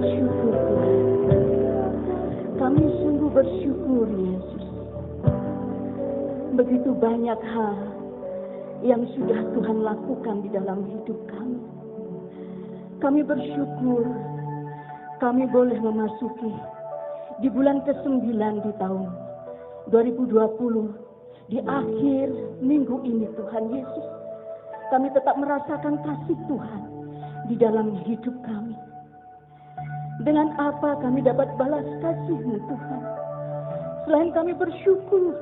bersyukur Tuhan. Kami sungguh bersyukur Yesus. Begitu banyak hal yang sudah Tuhan lakukan di dalam hidup kami. Kami bersyukur kami boleh memasuki di bulan ke-9 di tahun 2020. Di akhir minggu ini Tuhan Yesus, kami tetap merasakan kasih Tuhan di dalam hidup kami. Dengan apa kami dapat balas kasih-Mu Tuhan? Selain kami bersyukur,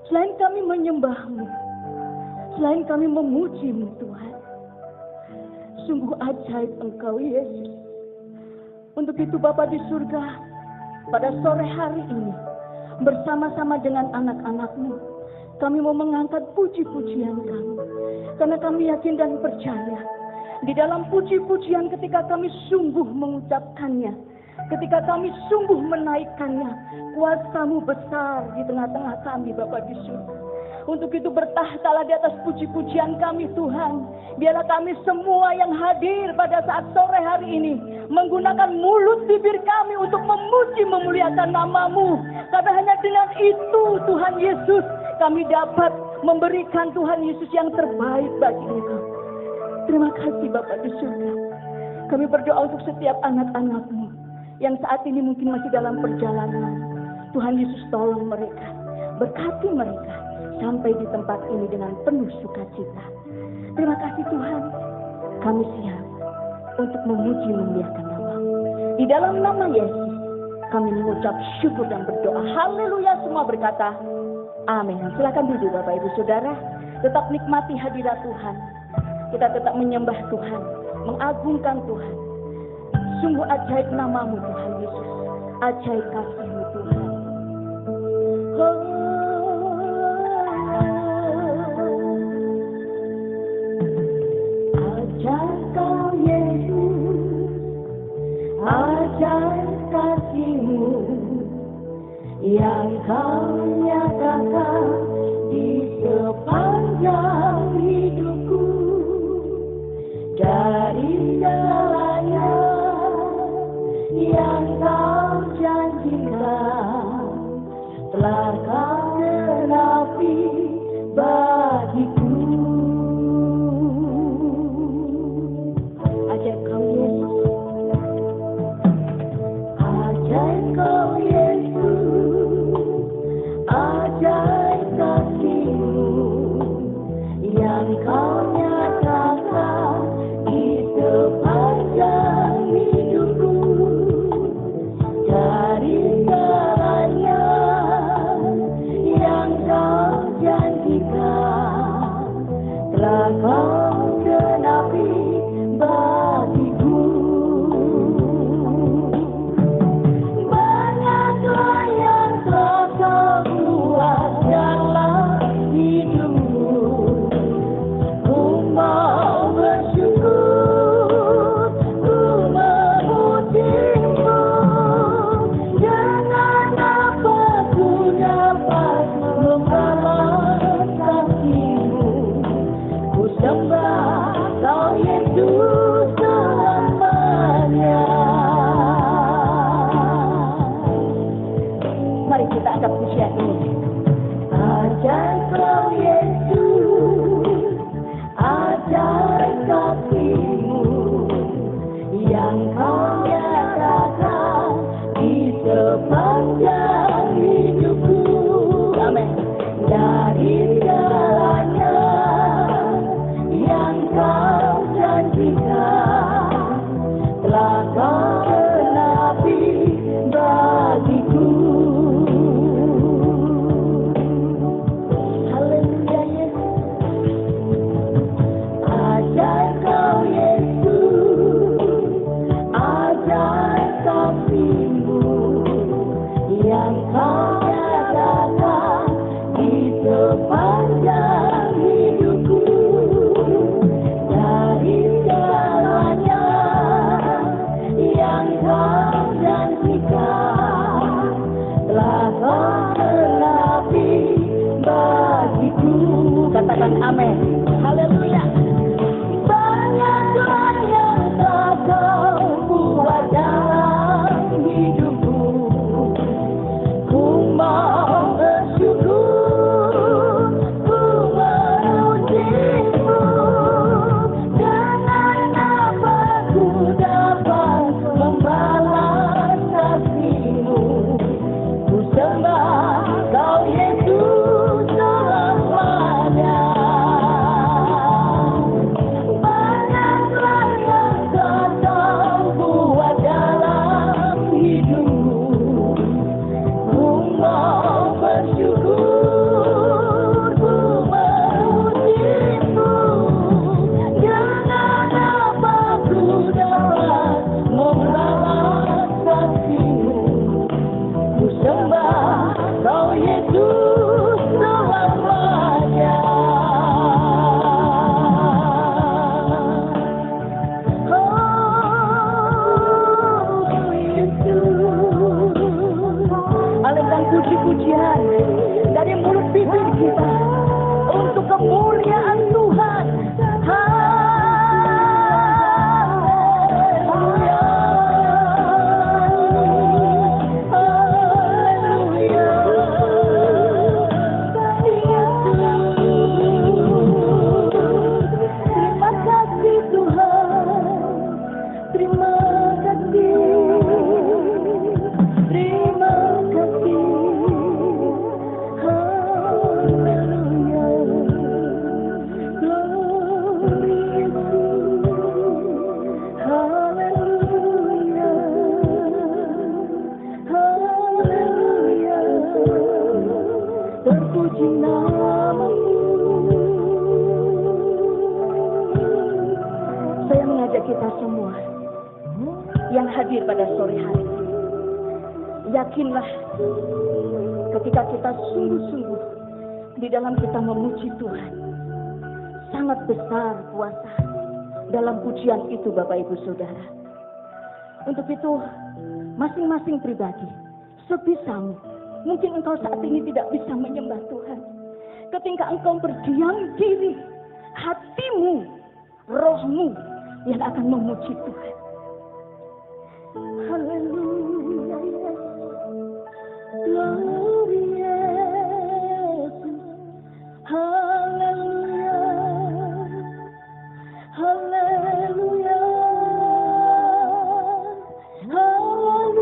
selain kami menyembah-Mu, selain kami memuji-Mu Tuhan. Sungguh ajaib Engkau Yesus. Untuk itu Bapa di surga, pada sore hari ini, bersama-sama dengan anak-anak-Mu, kami mau mengangkat puji-pujian kami. Karena kami yakin dan percaya, di dalam puji-pujian ketika kami sungguh mengucapkannya, ketika kami sungguh menaikkannya, kuasa-Mu besar di tengah-tengah kami Bapa di surga. Untuk itu bertahtalah di atas puji-pujian kami Tuhan. Biarlah kami semua yang hadir pada saat sore hari ini menggunakan mulut bibir kami untuk memuji memuliakan nama-Mu. Karena hanya dengan itu Tuhan Yesus kami dapat memberikan Tuhan Yesus yang terbaik bagi Engkau. Terima kasih Bapa di surga. Kami berdoa untuk setiap anak-anak-Mu yang saat ini mungkin masih dalam perjalanan. Tuhan Yesus tolong mereka, berkati mereka sampai di tempat ini dengan penuh sukacita. Terima kasih Tuhan. Kami siap untuk memuji memuliakan nama-Mu. Di dalam nama Yesus kami mengucap syukur dan berdoa. Haleluya, semua berkata amin. Silakan duduk Bapak Ibu Saudara. Tetap nikmati hadirat Tuhan. Kita tetap menyembah Tuhan, mengagungkan Tuhan. Sungguh ajaib nama-Mu Tuhan Yesus. Ajaib kasih-Mu Tuhan. Ajaib Kau Yesus, ajaib kasih-Mu yang Kau nyatakan di sepanjang hidupku. Dari segalanya yang Kau janjikan telah Kau genapi bagiku. Ajaib Kau Yesus, ajaib Kau Yesus, ajaib kasih-Mu yang Kau nyatakan di sepanjang hidupku. Dari segalanya yang Kau janjikan telah Kau genapi bagiku. Banyaklah yang telah Kau buat dalam hidupku. Ku mau bersyukur, ku memuji-Mu. Dengan apa ku dapat membalas kasih-Mu? Ku sembah Kau Yesus selamanya. Mari kita angkat pujian ini. Ajaib Kau Yesus, ajaib kasih-Mu yang Kau nyatakan di sepanjang hidupku. Amin. Dari segalanya yang Kau janjikan telah Kau genapi bagiku. Haleluya Yesus. Ajaib Kau Yesus, ajaib kasih-Mu yang Kau nyatakan di sepanjang memuji nama-Mu. Saya mengajak kita semua yang hadir pada sore hari ini, yakinlah ketika kita sungguh-sungguh di dalam kita memuji Tuhan, sangat besar kuasa dalam pujian itu Bapak Ibu Saudara. Untuk itu masing-masing pribadi sebisamu, mungkin engkau saat ini tidak bisa menyembah Tuhan, ketika engkau berdiam diri, hatimu, rohmu yang akan memuji Tuhan. Haleluya, glory Yesus, haleluya, haleluya, haleluya.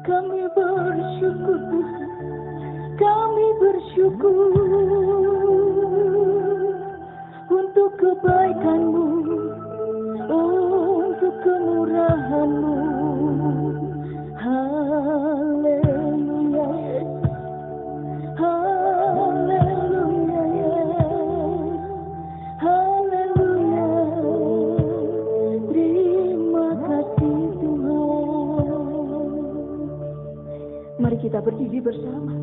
Kami bersyukur Tuhan, kami bersyukur untuk kebaikan-Mu, untuk kemurahan-Mu. Haleluya Yesus, haleluya Yesus, haleluya. Terima kasih Tuhan. Mari kita berdiri bersama.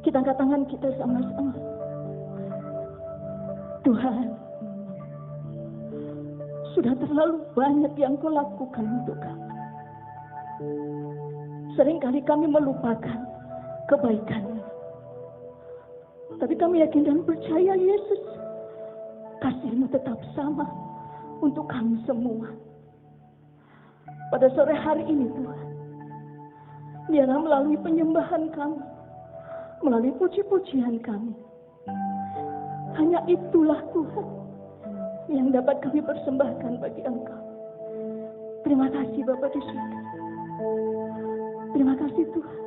Kita angkat tangan kita sama-sama. Tuhan, sudah terlalu banyak yang Kau lakukan untuk kami. Seringkali kami melupakan kebaikan-Mu. Tapi kami yakin dan percaya Yesus, kasih-Mu tetap sama untuk kami semua. Pada sore hari ini Tuhan, biarlah melalui penyembahan kami, melalui puji-pujian kami, hanya itulah Tuhan yang dapat kami persembahkan bagi Engkau. Terima kasih Bapa di surga. Terima kasih Tuhan.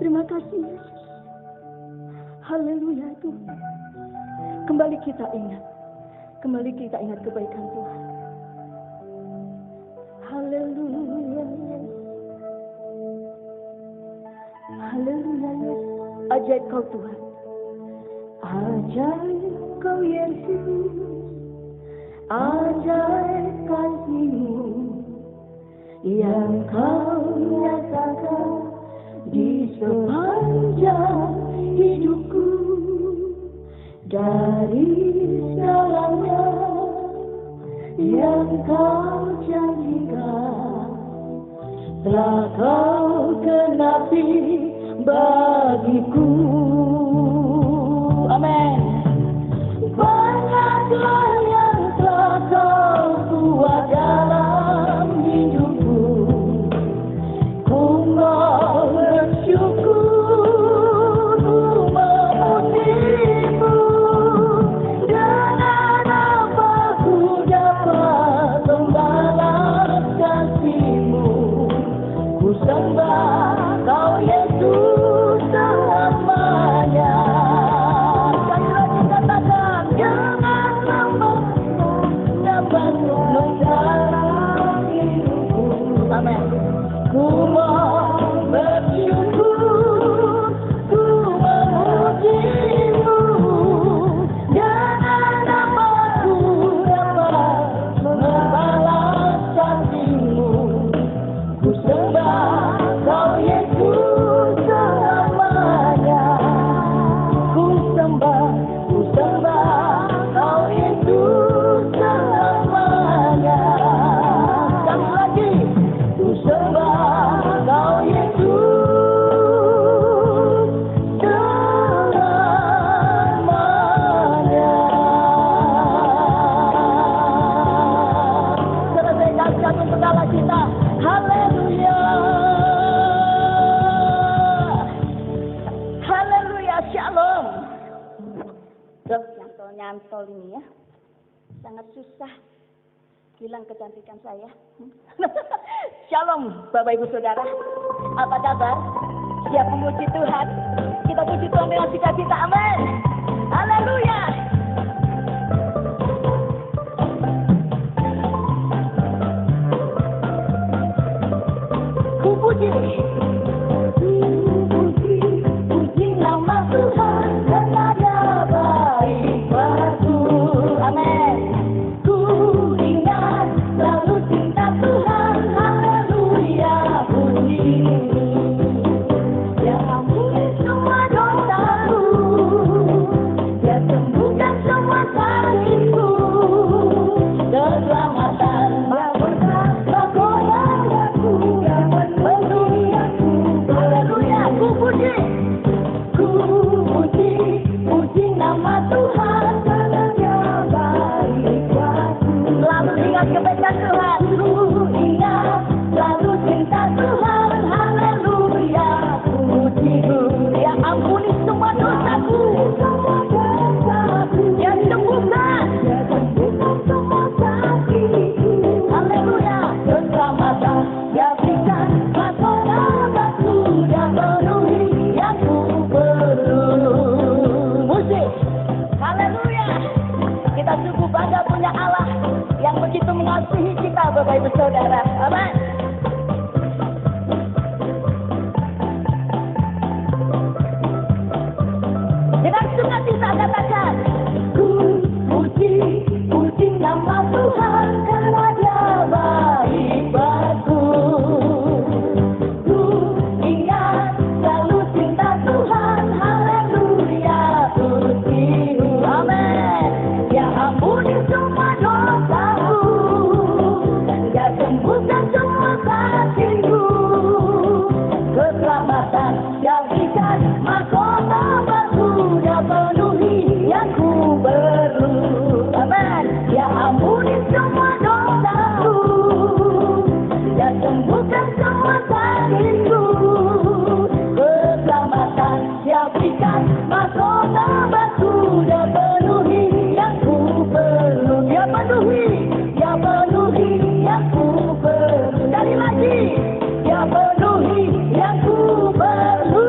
Terima kasih Yesus. Haleluya Tuhan. Kembali kita ingat kebaikan Tuhan. Haleluya Yesus. Haleluya Yesus. Ajaib Kau Tuhan. Ajaib Kau Yesus, ajaib kasih-Mu yang Kau nyatakan di sepanjang hidupku. Dari segalanya yang Kau janjikan, telah Kau genapi bagiku. Amin. Banyaklah yang telah Kau buat dalam hidupku. Ku mau bersyukur, ku memuji-Mu. Dengan apa ku dapat membalas kasih-Mu. Ku sembah Kau Yesus selamanya. Ku mau bersyukur, ku memuji-Mu. Dengan apa ku dapat membalas kasih-Mu. Ku sembah Kau Yesus selamanya. Ku sembah Kau Yesus selamanya. Sekali lagi, ku sembah Kau Yesus selamanya. Selesaikan segala kita. Haleluya. Haleluya. Shalom. Duh, nyantol ini ya. Sangat susah. Hilang kecantikan saya. Shalom Bapak Ibu Saudara. Apa kabar? Siap memuji Tuhan? Kita puji Tuhan dengan sukacita. Amin. Haleluya. saudara. Amin. Dengan sukacita katakan, ku puji nama Tuhan karena Dia baik bagiku. Ku ingat selalu cinta Tuhan, haleluya pujiku. Amin. Dia ampuni semua dosaku, Dia sembuhkan semua sakitku. Keselamatan Dia berikan, mahkota baru Dia penuhi yang ku perlu. Amin. Dia ampuni semua dosaku, Dia sembuhkan semua sakitku. Keselamatan Dia berikan, mahkota baru Dia penuhi yang ku perlu. Dia penuhi yang ku perlu. Sekali lagi, Dia penuhi yang ku perlu.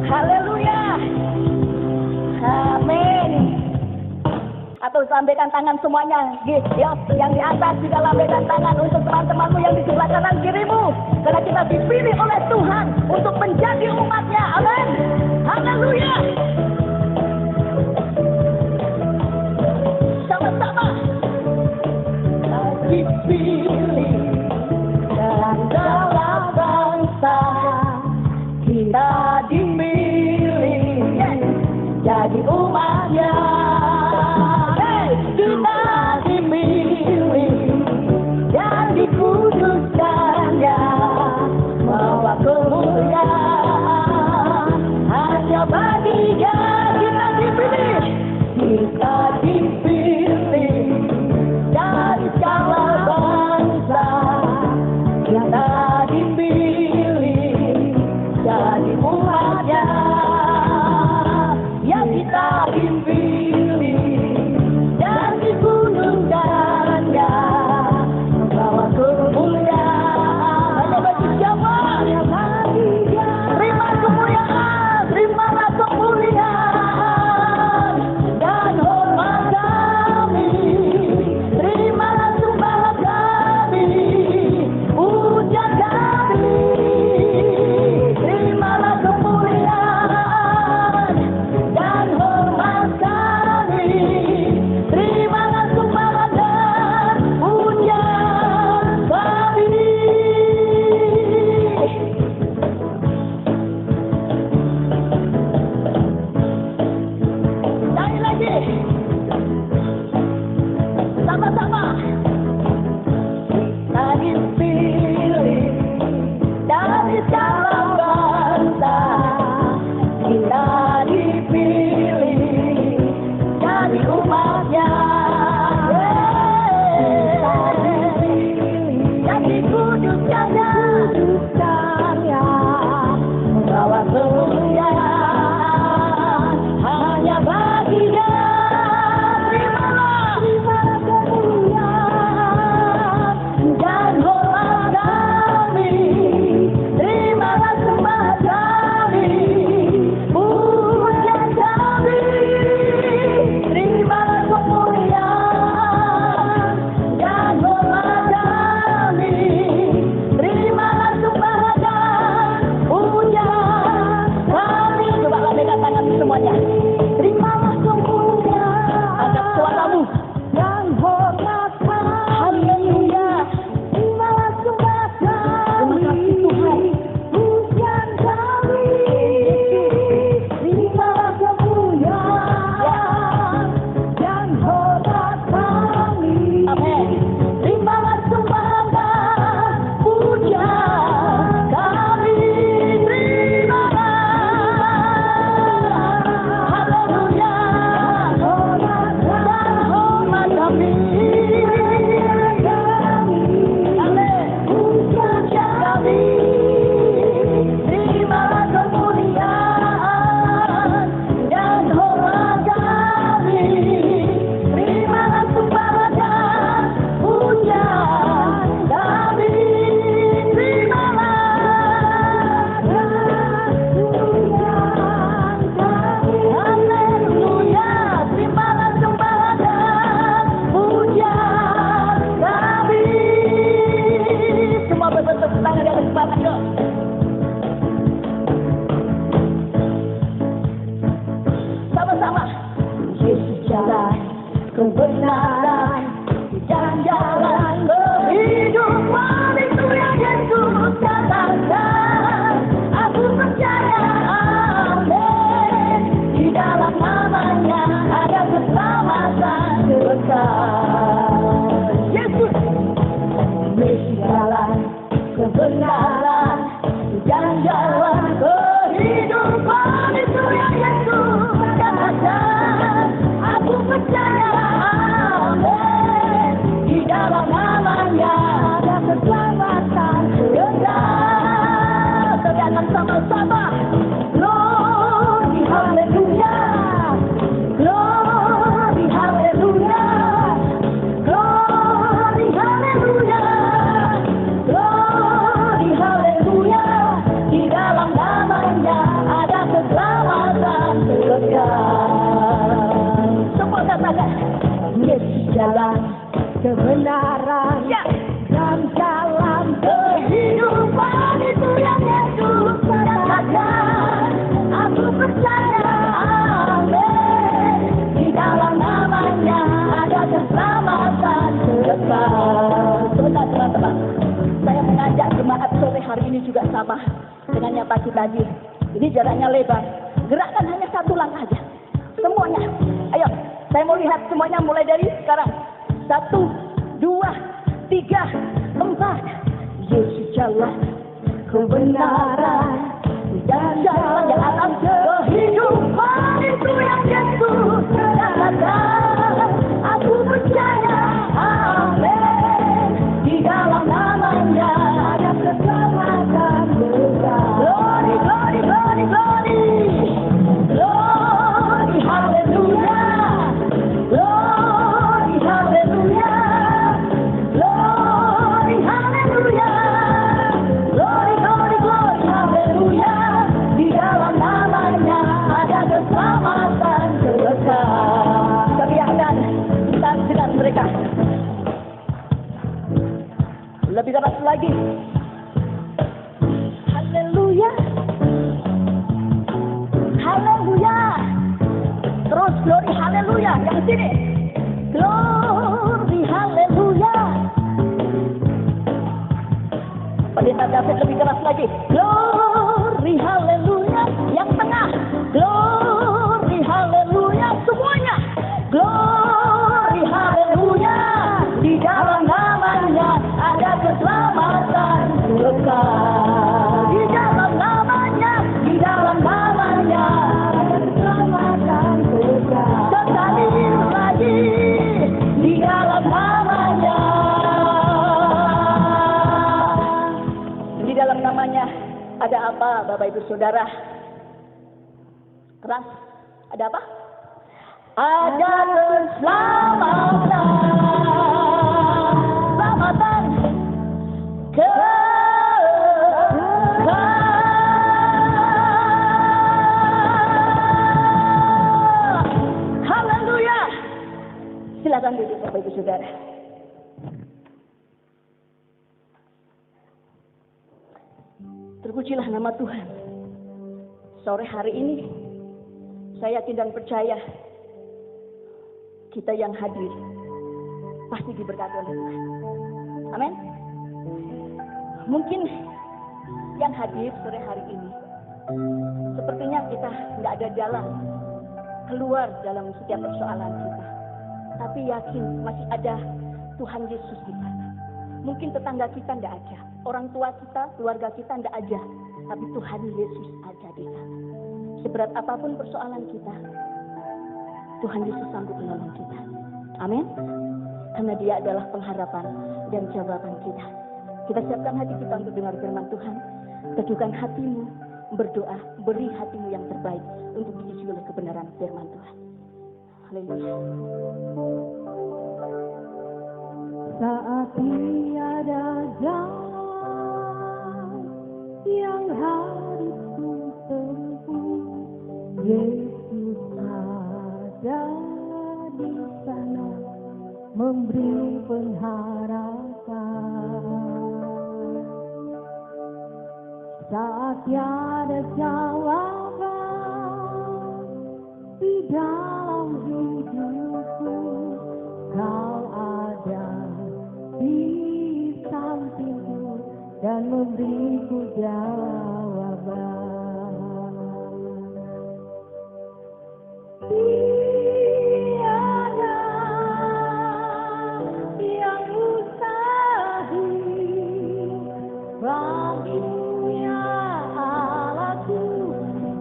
Haleluya. Amin. Atau lambaikan tangan semuanya. Yang di atas juga lambaikan tangan untuk teman-temanmu yang di sebelah kanan kirimu. Karena kita dipilih oleh Tuhan untuk menjadi umatnya. Amin. Haleluya. Sama-sama. Dipilih dan dalam bangsa kita dimilih jadi umatnya. Kita dimilih dan dikuduskannya, bawa kemuliaan hanya bagi Dia. Kita dipilih dari segala bangsa, kita dipilih jadi umatnya. Ya kita dipilih dan dikuduskannya, bawa kemuliaan hanya bagi siapa? Hanya bagi Dia. Terima kemuliaan, terimalah kemuliaan dan hormat. juga sama dengan yang pagi tadi. Ini jaraknya lebar. Gerakkan hanya satu langkah aja. Semuanya. Ayo, saya mau lihat semuanya mulai dari sekarang. 1, 2, 3, 4. Yesus jalan kebenaran dan jalan yang atas kehidupan, itu yang Yesus katakan. Aku percaya, amin. Di dalam namanya ada keselamatan kekal. Glory, glory, glory, glory. Glory, hallelujah. Glory, hallelujah. Glory, hallelujah. Glory, glory, glory, hallelujah. Di dalam namanya ada keselamatan kekal. Teriakkan kita dengan mereka. Lebih keras lagi. Haleluya. Haleluya. Terus glory haleluya. Yang sini. Glory haleluya. Pendeta David lebih keras lagi. Glory haleluya. Yang tengah. Glory haleluya. Semuanya. Glory haleluya. Di dalam namanya ada keselamatan kekal. Di dalam namanya, di dalam namanya ada keselamatan kekal. Sekali lagi, di dalam namanya. Di dalam namanya ada apa, Bapak Ibu Saudara? Keras. Ada apa? Ada keselamatan. Keselamatan haleluya. Silakan duduk Bapak Ibu Saudara. Terpujilah nama Tuhan. Sore hari ini saya yakin dan percaya kita yang hadir pasti diberkati oleh Tuhan. Amin. Mungkin yang hadir sore hari ini sepertinya kita nggak ada jalan keluar dalam setiap persoalan kita, tapi yakin masih ada Tuhan Yesus di sana. Mungkin tetangga kita nggak ada, orang tua kita, keluarga kita nggak ada, tapi Tuhan Yesus ada di sana. Seberat apapun persoalan kita, Tuhan Yesus sanggup menolong kita. Amin. Karena Dia adalah pengharapan dan jawaban kita. Kita siapkan hati kita untuk dengar firman Tuhan. Teduhkan hatimu, berdoa, beri hatimu yang terbaik untuk diisi oleh kebenaran firman Tuhan. Haleluya. Saat tiada jalan yang harus ku tempuh, Yesus ada di sana memberi pengharapan. Saat tiada jawaban di dalam hidupku, Kau ada di sampingku dan memberiku jawaban. Tiada yang mustahil bagimu ya Allahku,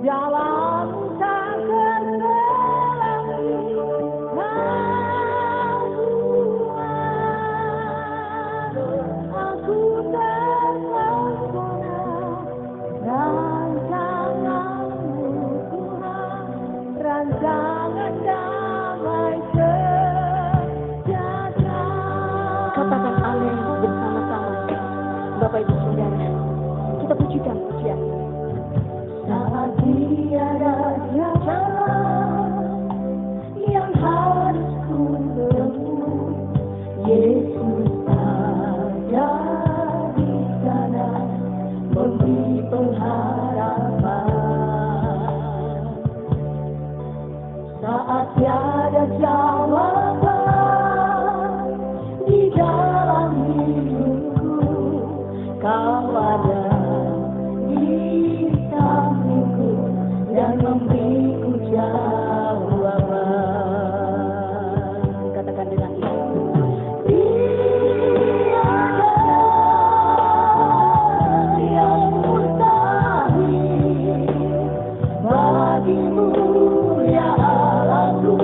jalanmu tak terhalangi. Aku terpesona rancangan-Mu Tuhan, rancangan damai sejahtera. Katakan amin bersama-sama, Bapak Ibu Saudara. Kita pujikan pujian. Saat tiada jalan yang harus ku tempuh, Yesus ada di sana memberi pengharapan. Saat memberiku jawaban. Katakan dengan iman. Tiada yang mustahil bagimu ya Allahku,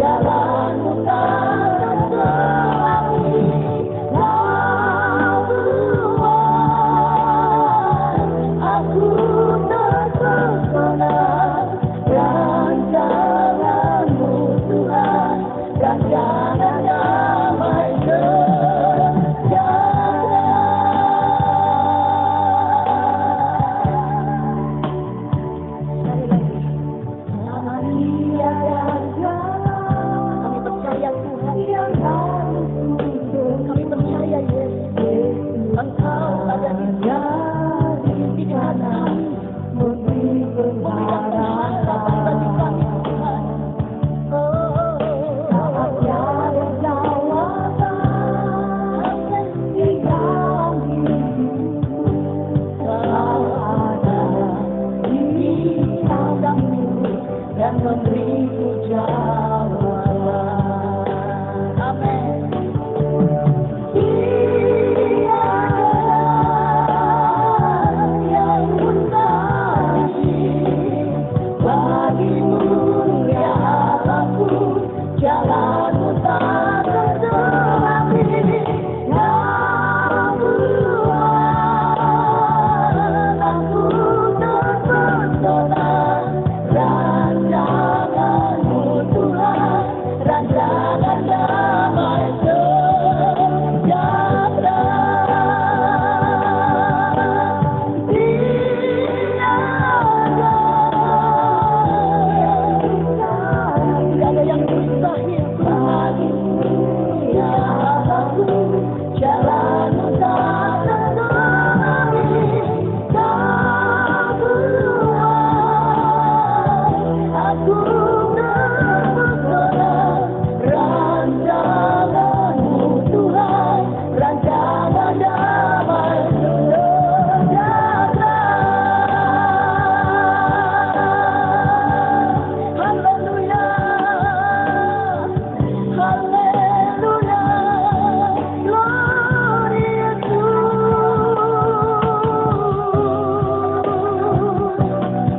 jalanmu tak terhalangi. Aku terpesona rancanganmu Tuhan, rancangan damai sejahtera. Kami percaya Tuhan. Yang harus Kami percaya Yesus. Engkau ada di hati kami. memberi Memberikan pengharapan bagi kami Tuhan. saat tiada jawaban di dalam hidupku, Kau ada di sampingku dan memberiku jawaban. Amin. Yang mustahil bagimu ya Allahku, jalanmu tak terhalangi. Namun aku terpesona rancanganmu Tuhan, rancangan damai sejahtera. Tidak ada yang mustahil Tuhan. Ya Allahku, jalanmu tak terhalangi. Kau buat aku terpesona rancanganmu Tuhan, rancangan damai sejahtera. Haleluya, haleluya, glory Yesus.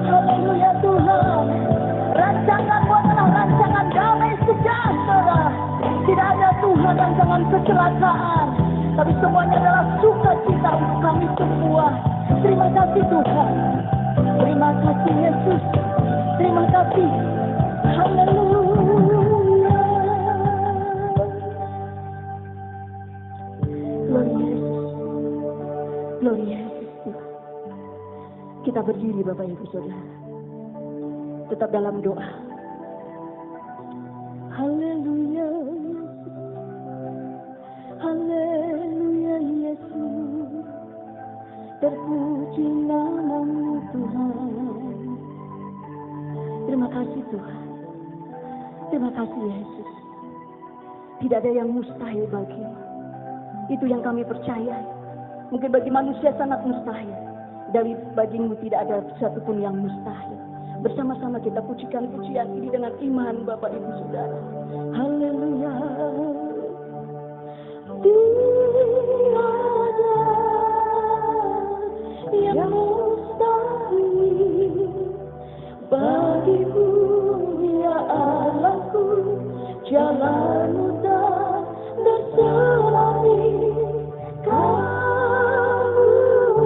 Haleluya Tuhan, rancanganmu adalah rancangan damai sejahtera. Tidak ada Tuhan rancangan kecelakaan, tapi semuanya adalah sukacita untuk kami semua. Terima kasih Tuhan, terima kasih Yesus, terima kasih. Haleluya. Glory Yesus. Glory Yesus Tuhan. Kita berdiri Bapak Ibu Saudara. Tetap dalam doa. Haleluya. Haleluya Yesus. Terpuji namamu Tuhan. Terima kasih Tuhan. Terima kasih Yesus. Tidak ada yang mustahil bagimu. Itu yang kami percaya. Mungkin bagi manusia sangat mustahil. Dari bagimu tidak ada satupun yang mustahil. Bersama-sama kita pujikan pujian ini dengan iman Bapak Ibu Saudara. Haleluya. Tiada yang mustahil bagimu ya Allahku, jalanmu tak terhalangi. Kau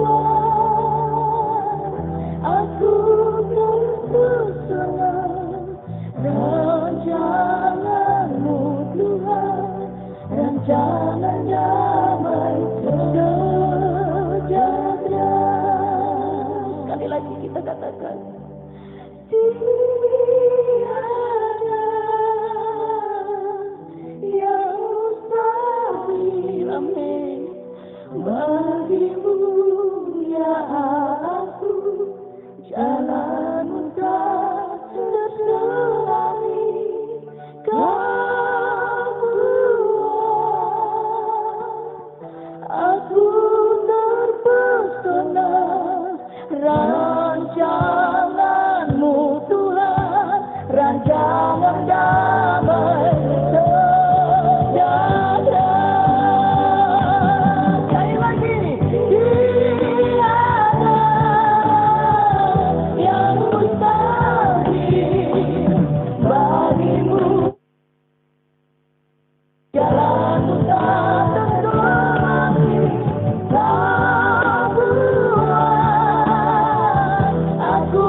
buat aku terpesona rancanganmu Tuhan, rancangan damai sejahtera. Sekali lagi kita katakan. Tiada yang mustahil, Amin. bagimu ya aku, jalanmu tak terhalangi. Kau buat aku terpesona rancangan bagimu. Jalanku tak tentu lagi, tak buat aku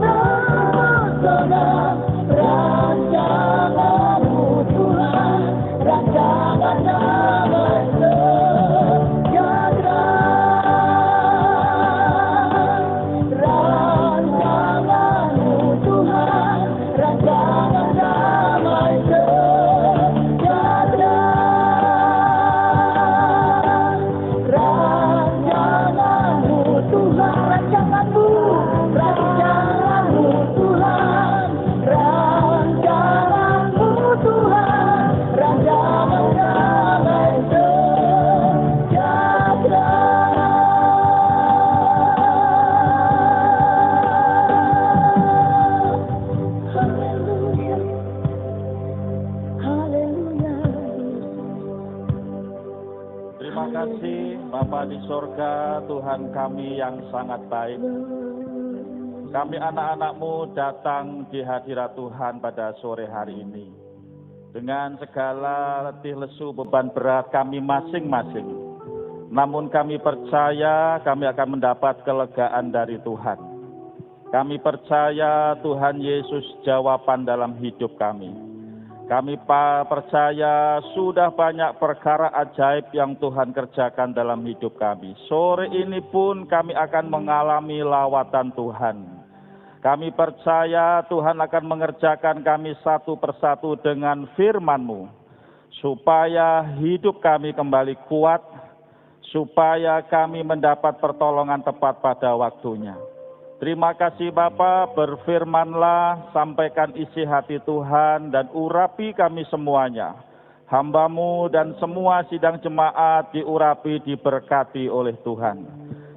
terpesona rancangan-Mu Tuhan, rancangan damai sejahtera, rancangan-Mu Tuhan, rancangan damai sejahtera, rancangan-Mu Tuhan, rancangan-Mu, rancangan-Mu Tuhan, rancangan-Mu Tuhan, rancangan damai sejahtera. Haleluya, haleluya. Terima kasih Bapa di sorga, Tuhan kami yang sangat baik. Kami anak-anak-Mu datang di hadirat Tuhan pada sore hari ini. Dengan segala letih lesu beban berat kami masing-masing. Namun kami percaya kami akan mendapat kelegaan dari Tuhan. Kami percaya Tuhan Yesus jawaban dalam hidup kami. Kami percaya sudah banyak perkara ajaib yang Tuhan kerjakan dalam hidup kami. Sore ini pun kami akan mengalami lawatan Tuhan. Kami percaya Tuhan akan mengerjakan kami satu persatu dengan firman-Mu, supaya hidup kami kembali kuat, supaya kami mendapat pertolongan tepat pada waktunya. Terima kasih Bapa, berfirmanlah, sampaikan isi hati Tuhan dan urapi kami semuanya. Hamba-Mu dan semua sidang jemaat diurapi, diberkati oleh Tuhan.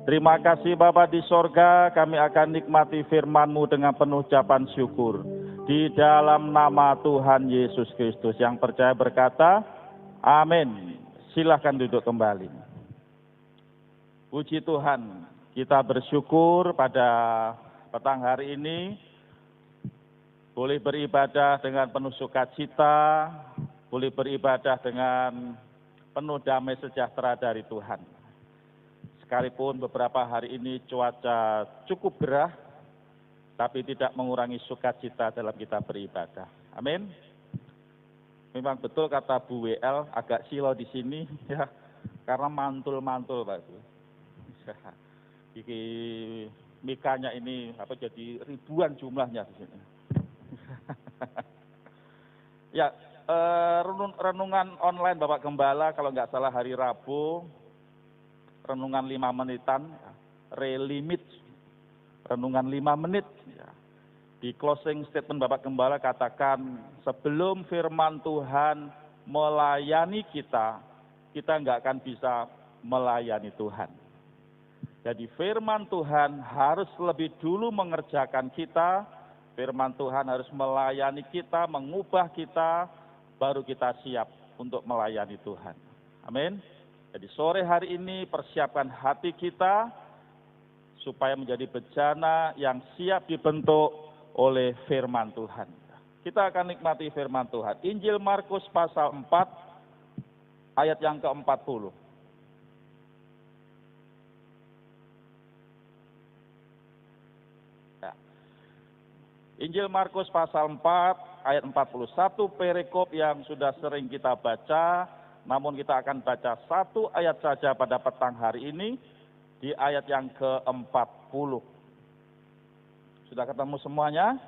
Terima kasih Bapa di sorga, kami akan nikmati firman-Mu dengan penuh ucapan syukur. Di dalam nama Tuhan Yesus Kristus, yang percaya berkata, amin. Silahkan duduk kembali. Puji Tuhan. Kita bersyukur pada petang hari ini boleh beribadah dengan penuh sukacita, boleh beribadah dengan penuh damai sejahtera dari Tuhan. Sekalipun beberapa hari ini cuaca cukup gerah, tapi tidak mengurangi sukacita dalam kita beribadah. Amin. Memang betul kata Bu WL, agak silau di sini ya, karena mantul-mantul Pak Bu. Mikanya ini jadi ribuan jumlahnya di sini. Ya, renungan online Bapak Gembala kalau nggak salah hari Rabu, renungan 5 menitan, relimit, renungan 5 menit. Ya. Di closing statement Bapak Gembala katakan, sebelum firman Tuhan melayani kita nggak akan bisa melayani Tuhan. Jadi firman Tuhan harus lebih dulu mengerjakan kita, firman Tuhan harus melayani kita, mengubah kita, baru kita siap untuk melayani Tuhan. Amin. Jadi sore hari ini persiapkan hati kita, supaya menjadi bejana yang siap dibentuk oleh firman Tuhan. Kita akan nikmati firman Tuhan. Injil Markus pasal 4, ayat yang ke-40. Injil Markus pasal 4 ayat 41, perikop yang sudah sering kita baca, namun kita akan baca satu ayat saja pada petang hari ini, di ayat yang ke-40. Sudah ketemu semuanya?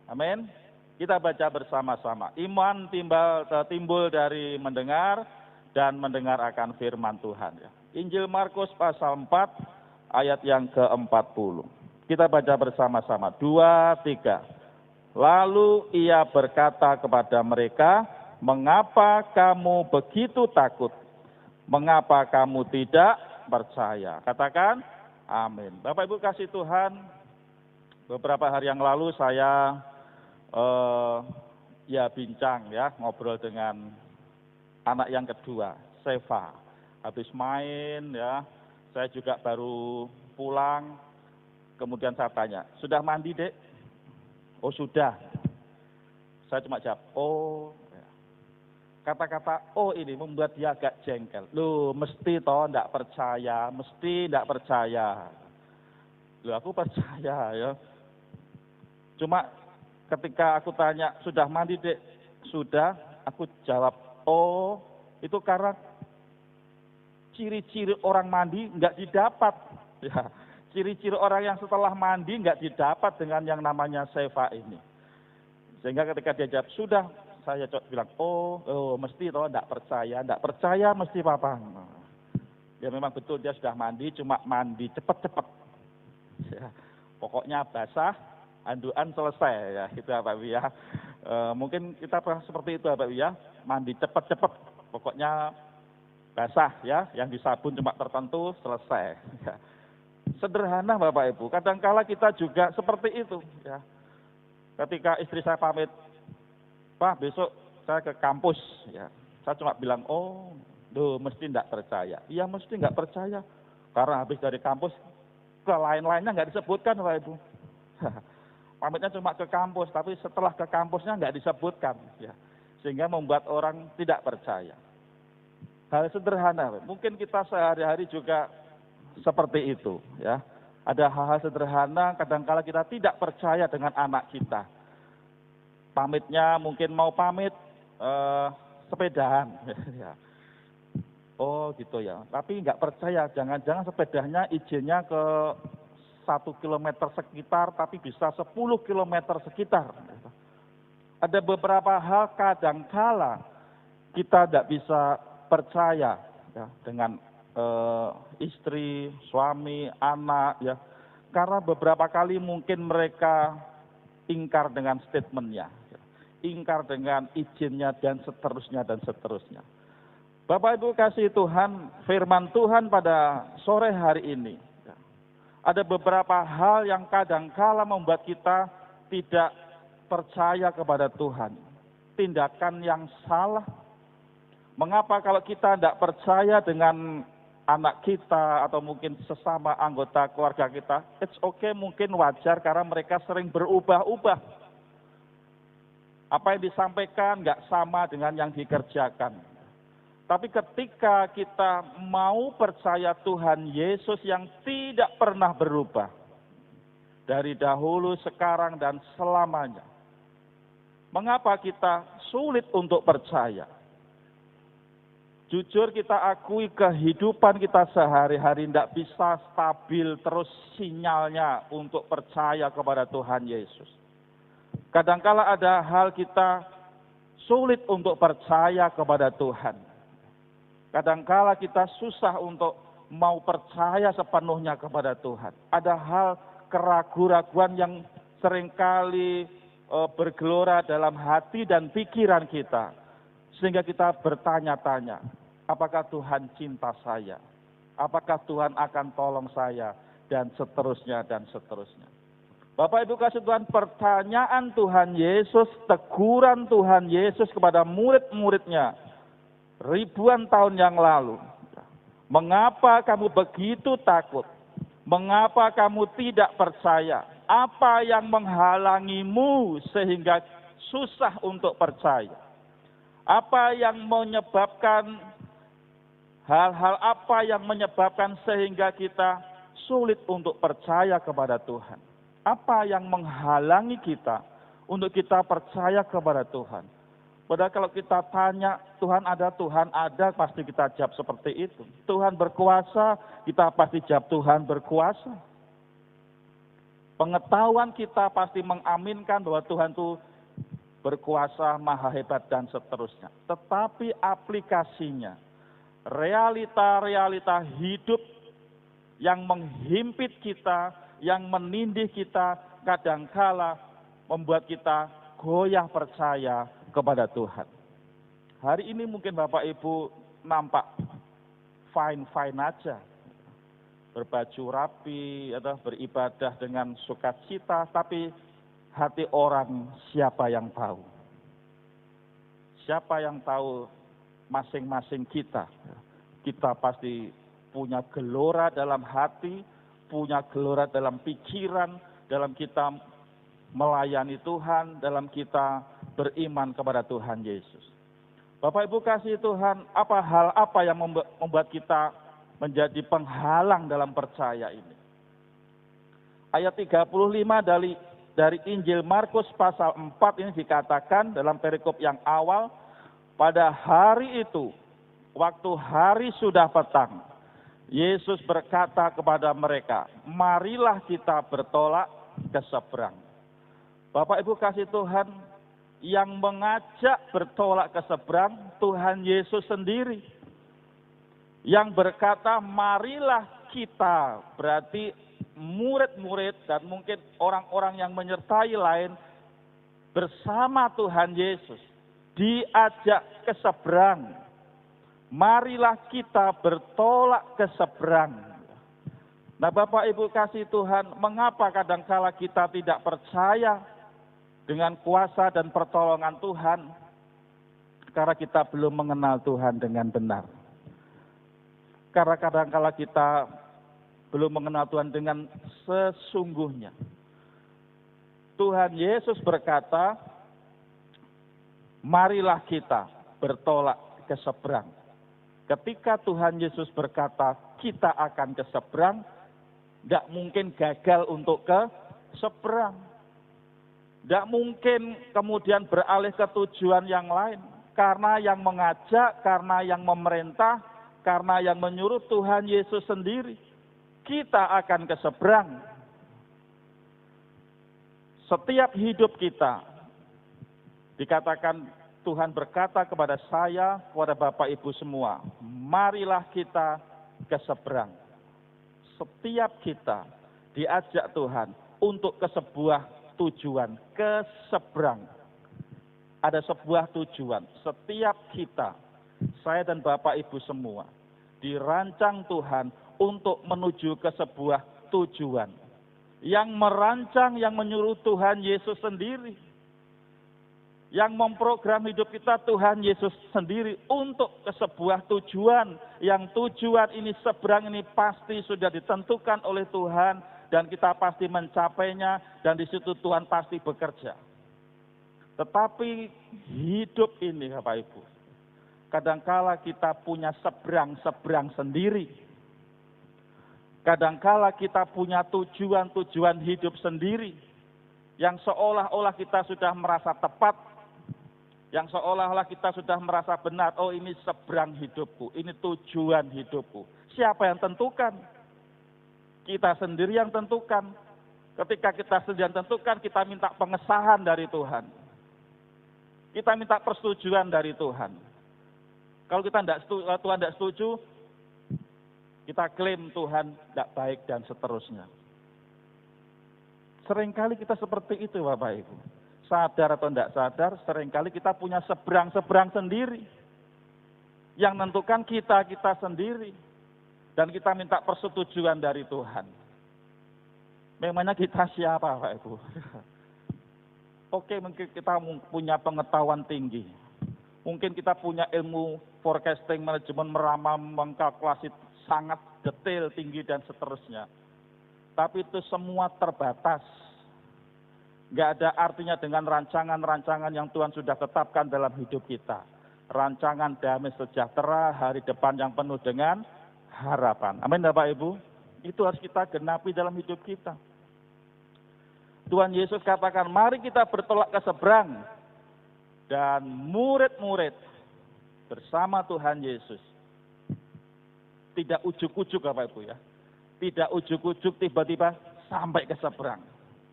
Amin. Kita baca bersama-sama. Iman timbul dari mendengar, dan mendengar akan firman Tuhan. Injil Markus pasal 4 ayat yang ke-40. Kita baca bersama-sama. 2, 3. Lalu ia berkata kepada mereka, mengapa kamu begitu takut? Mengapa kamu tidak percaya? Katakan, amin. Bapak Ibu kasih Tuhan, beberapa hari yang lalu saya bincang ngobrol dengan anak yang kedua, Seva. Habis main saya juga baru pulang. Kemudian saya tanya, sudah mandi Dek? Oh sudah. Saya cuma jawab, oh. Kata-kata oh ini membuat dia agak jengkel. Loh, mesti toh enggak percaya, mesti enggak percaya. Loh, aku percaya ya. Cuma ketika aku tanya, sudah mandi Dek? Sudah, aku jawab, oh itu karena ciri-ciri orang mandi enggak didapat. Ya, ciri-ciri orang yang setelah mandi enggak didapat dengan yang namanya Seva ini. Sehingga ketika dia jawab, sudah, saya bilang, oh mesti toh enggak percaya mesti Papa. Ya memang betul dia sudah mandi, cuma mandi cepet-cepet. Ya, pokoknya basah, anduan selesai ya, itu Bapak Ibu ya. Mungkin kita pernah seperti itu Bapak Ibu ya, mandi cepet-cepet, pokoknya basah ya, yang disabun cuma tertentu selesai. Ya. Sederhana Bapak Ibu, kadangkala kita juga seperti itu ya. Ketika istri saya pamit, Pak besok saya ke kampus ya, saya cuma bilang mesti enggak percaya. Iya mesti enggak percaya, karena habis dari kampus ke lain-lainnya enggak disebutkan Bapak Ibu. Pamitnya cuma ke kampus, tapi setelah ke kampusnya enggak disebutkan ya, sehingga membuat orang tidak percaya. Hal sederhana, mungkin kita sehari-hari juga seperti itu ya. Ada hal-hal sederhana, kadangkala kita tidak percaya dengan anak kita. Pamitnya mungkin mau pamit sepedaan. Ya. Oh gitu ya, tapi nggak percaya, jangan-jangan sepedanya izinnya ke 1 kilometer sekitar, tapi bisa 10 kilometer sekitar. Ada beberapa hal kadangkala kita tidak bisa percaya ya, dengan istri, suami, anak ya, karena beberapa kali mungkin mereka ingkar dengan statementnya, ingkar dengan izinnya dan seterusnya dan seterusnya. Bapak Ibu kasih Tuhan, firman Tuhan pada sore hari ini, ya, ada beberapa hal yang kadangkala membuat kita tidak percaya kepada Tuhan, tindakan yang salah. Mengapa kalau kita tidak percaya dengan anak kita atau mungkin sesama anggota keluarga kita, it's okay, mungkin wajar karena mereka sering berubah-ubah. Apa yang disampaikan nggak sama dengan yang dikerjakan. Tapi ketika kita mau percaya Tuhan Yesus yang tidak pernah berubah, dari dahulu, sekarang, dan selamanya, mengapa kita sulit untuk percaya? Jujur kita akui kehidupan kita sehari-hari tidak bisa stabil terus sinyalnya untuk percaya kepada Tuhan Yesus. Kadangkala ada hal kita sulit untuk percaya kepada Tuhan. Kadangkala kita susah untuk mau percaya sepenuhnya kepada Tuhan. Ada hal keraguan-raguan yang seringkali bergelora dalam hati dan pikiran kita. Sehingga kita bertanya-tanya, apakah Tuhan cinta saya? Apakah Tuhan akan tolong saya? Dan seterusnya, dan seterusnya. Bapak Ibu kasih Tuhan, pertanyaan Tuhan Yesus, teguran Tuhan Yesus kepada murid-muridnya ribuan tahun yang lalu. Mengapa kamu begitu takut? Mengapa kamu tidak percaya? Apa yang menghalangimu sehingga susah untuk percaya? Apa yang menyebabkan, hal-hal apa yang menyebabkan sehingga kita sulit untuk percaya kepada Tuhan? Apa yang menghalangi kita untuk kita percaya kepada Tuhan? Padahal kalau kita tanya, Tuhan ada, pasti kita jawab seperti itu. Tuhan berkuasa, kita pasti jawab Tuhan berkuasa. Pengetahuan kita pasti mengaminkan bahwa Tuhan itu berkuasa, maha hebat, dan seterusnya. Tetapi aplikasinya, realita-realita hidup yang menghimpit kita, yang menindih kita, kadangkala membuat kita goyah percaya kepada Tuhan. Hari ini mungkin Bapak Ibu nampak fine-fine aja, berbaju rapi, atau beribadah dengan sukacita, tapi hati orang siapa yang tahu? Siapa yang tahu masing-masing kita? Kita pasti punya gelora dalam hati, punya gelora dalam pikiran, dalam kita melayani Tuhan, dalam kita beriman kepada Tuhan Yesus. Bapak Ibu kasih Tuhan, hal apa yang membuat kita menjadi penghalang dalam percaya ini? Ayat 35 dari Injil Markus pasal 4 ini dikatakan dalam perikop yang awal, pada hari itu, waktu hari sudah petang, Yesus berkata kepada mereka, marilah kita bertolak ke seberang. Bapak Ibu kasih Tuhan, yang mengajak bertolak ke seberang Tuhan Yesus sendiri. Yang berkata, marilah kita, berarti murid-murid dan mungkin orang-orang yang menyertai lain bersama Tuhan Yesus diajak ke seberang. Marilah kita bertolak ke seberang. Nah Bapak Ibu kasih Tuhan, mengapa kadangkala kita tidak percaya dengan kuasa dan pertolongan Tuhan? Karena kita belum mengenal Tuhan dengan benar. Karena kadangkala kita belum mengenal Tuhan dengan sesungguhnya. Tuhan Yesus berkata, marilah kita bertolak ke seberang. Ketika Tuhan Yesus berkata, kita akan ke seberang, tidak mungkin gagal untuk ke seberang. Tidak mungkin kemudian beralih ke tujuan yang lain. Karena yang mengajak, karena yang memerintah, karena yang menyuruh Tuhan Yesus sendiri. Kita akan ke seberang. Setiap hidup kita, dikatakan Tuhan berkata kepada saya, kepada Bapak Ibu semua, marilah kita ke seberang. Setiap kita diajak Tuhan untuk ke sebuah tujuan, ke seberang. Ada sebuah tujuan. Setiap kita, saya dan Bapak Ibu semua, dirancang Tuhan untuk menuju ke sebuah tujuan. Yang merancang, yang menyuruh Tuhan Yesus sendiri. Yang memprogram hidup kita Tuhan Yesus sendiri untuk ke sebuah tujuan. Yang tujuan ini, seberang ini pasti sudah ditentukan oleh Tuhan. Dan kita pasti mencapainya, dan di situ Tuhan pasti bekerja. Tetapi hidup ini Bapak Ibu, kadangkala kita punya seberang-seberang sendiri. Kadangkala kita punya tujuan-tujuan hidup sendiri. Yang seolah-olah kita sudah merasa tepat. Yang seolah-olah kita sudah merasa benar. Oh ini seberang hidupku, ini tujuan hidupku. Siapa yang tentukan? Kita sendiri yang tentukan. Ketika kita sendiri yang tentukan, kita minta pengesahan dari Tuhan. Kita minta persetujuan dari Tuhan. Kalau Tuhan tidak setuju, kita klaim Tuhan tidak baik dan seterusnya. Seringkali kita seperti itu Bapak Ibu. Sadar atau tidak sadar, seringkali kita punya seberang-seberang sendiri. Yang menentukan kita sendiri. Dan kita minta persetujuan dari Tuhan. Memangnya kita siapa Bapak Ibu? Oke, mungkin kita punya pengetahuan tinggi. Mungkin kita punya ilmu forecasting, manajemen, meramal, mengkalkulasi sangat detail, tinggi, dan seterusnya. Tapi itu semua terbatas. Nggak ada artinya dengan rancangan-rancangan yang Tuhan sudah tetapkan dalam hidup kita. Rancangan damai sejahtera, hari depan yang penuh dengan harapan. Amin Bapak Ibu. Itu harus kita genapi dalam hidup kita. Tuhan Yesus katakan, mari kita bertolak ke seberang. Dan murid-murid bersama Tuhan Yesus. Tidak ujuk-ujuk Bapak Ibu ya. Tidak ujuk-ujuk tiba-tiba sampai ke seberang.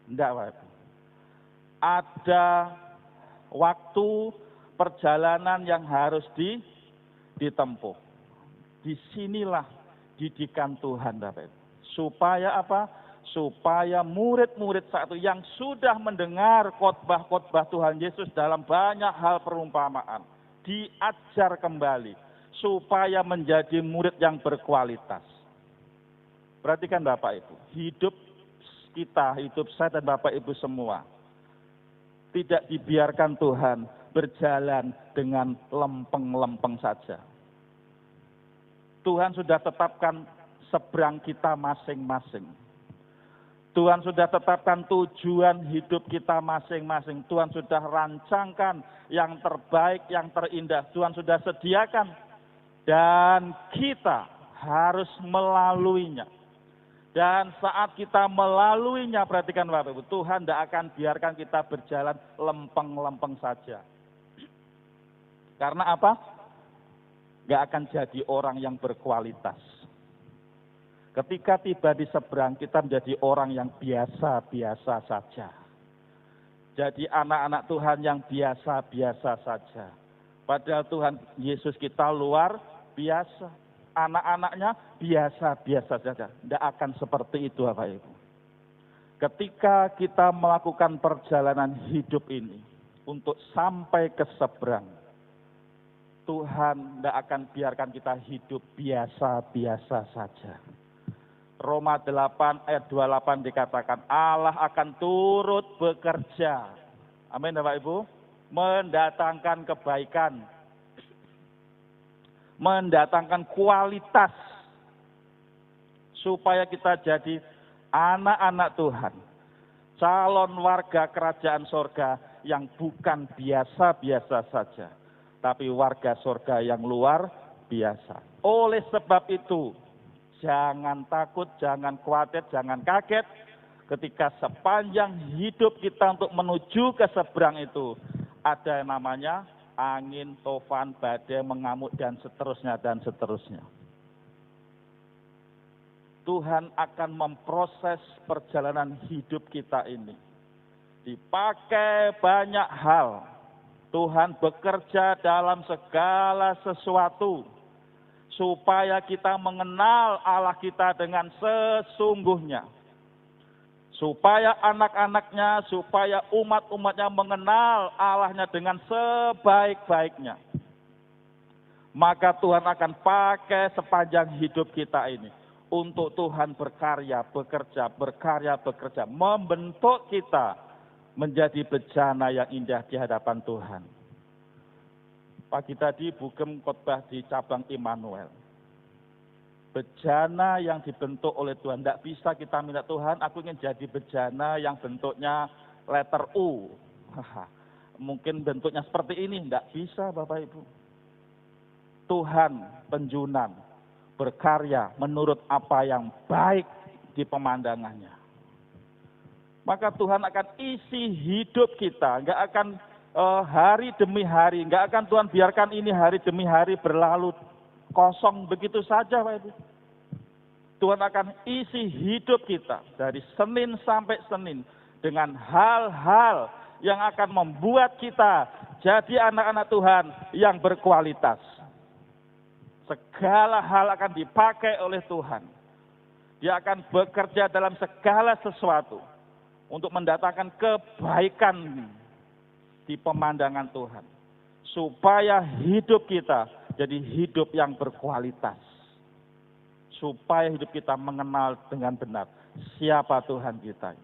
Enggak Bapak Ibu. Ada waktu perjalanan yang harus ditempuh. Disinilah didikan Tuhan Bapak Ibu. Supaya apa? Supaya murid-murid saat itu yang sudah mendengar khotbah-khotbah Tuhan Yesus dalam banyak hal perumpamaan. Diajar kembali. Supaya menjadi murid yang berkualitas. Perhatikan Bapak Ibu. Hidup kita, hidup saya dan Bapak Ibu semua. Tidak dibiarkan Tuhan berjalan dengan lempeng-lempeng saja. Tuhan sudah tetapkan seberang kita masing-masing. Tuhan sudah tetapkan tujuan hidup kita masing-masing. Tuhan sudah rancangkan yang terbaik, yang terindah. Tuhan sudah sediakan. Dan kita harus melaluinya. Dan saat kita melaluinya, perhatikan Bapak Ibu, Tuhan tidak akan biarkan kita berjalan lempeng-lempeng saja. Karena apa? Gak akan jadi orang yang berkualitas. Ketika tiba di seberang, kita menjadi orang yang biasa-biasa saja. Jadi anak-anak Tuhan yang biasa-biasa saja. Padahal Tuhan Yesus kita luar biasa. Anak-anaknya biasa-biasa saja. Tidak akan seperti itu Bapak Ibu. Ketika kita melakukan perjalanan hidup ini untuk sampai ke seberang, Tuhan tidak akan biarkan kita hidup biasa-biasa saja. Roma 8 ayat 28 dikatakan Allah akan turut bekerja. Amin Bapak Ibu. Mendatangkan kebaikan. Mendatangkan kualitas. Supaya kita jadi anak-anak Tuhan. Calon warga kerajaan sorga yang bukan biasa-biasa saja. Tapi warga sorga yang luar biasa. Oleh sebab itu, jangan takut, jangan khawatir, jangan kaget ketika sepanjang hidup kita untuk menuju ke seberang itu ada yang namanya angin, tofan, badai, mengamuk, dan seterusnya, dan seterusnya. Tuhan akan memproses perjalanan hidup kita ini. Dipakai banyak hal. Tuhan bekerja dalam segala sesuatu. Supaya kita mengenal Allah kita dengan sesungguhnya. Supaya anak-anaknya, supaya umat-umatnya mengenal Allahnya dengan sebaik-baiknya. Maka Tuhan akan pakai sepanjang hidup kita ini. Untuk Tuhan berkarya, bekerja, membentuk kita menjadi bejana yang indah di hadapan Tuhan. Pagi tadi Bugem khotbah di cabang Immanuel. Bejana yang dibentuk oleh Tuhan. Tidak bisa kita minta Tuhan, aku ingin jadi bejana yang bentuknya letter U. Mungkin bentuknya seperti ini. Tidak bisa Bapak Ibu. Tuhan penjunan berkarya menurut apa yang baik di pemandangannya. Maka Tuhan akan isi hidup kita. Enggak akan hari demi hari. Enggak akan Tuhan biarkan ini hari demi hari berlalu kosong begitu saja Pak Ibu. Tuhan akan isi hidup kita dari Senin sampai Senin dengan hal-hal yang akan membuat kita jadi anak-anak Tuhan yang berkualitas. Segala hal akan dipakai oleh Tuhan. Dia akan bekerja dalam segala sesuatu untuk mendatangkan kebaikan di pemandangan Tuhan. Supaya hidup kita jadi hidup yang berkualitas. Supaya hidup kita mengenal dengan benar siapa Tuhan kita.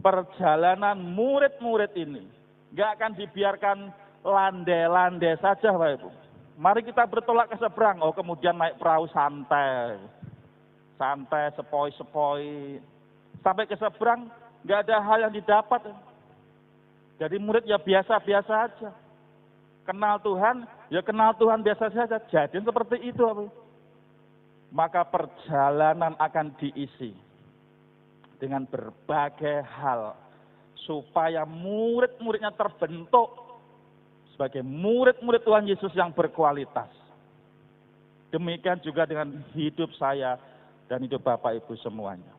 Perjalanan murid-murid ini gak akan dibiarkan landai-landai saja Bapak Ibu. Mari kita bertolak ke seberang. Oh kemudian naik perahu santai. Santai, sepoi-sepoi. Sampai ke seberang gak ada hal yang didapat. Jadi murid ya biasa-biasa aja. Kenal Tuhan, ya kenal Tuhan biasa saja. Jadi seperti itu. Maka perjalanan akan diisi dengan berbagai hal. Supaya murid-muridnya terbentuk sebagai murid-murid Tuhan Yesus yang berkualitas. Demikian juga dengan hidup saya dan hidup Bapak Ibu semuanya.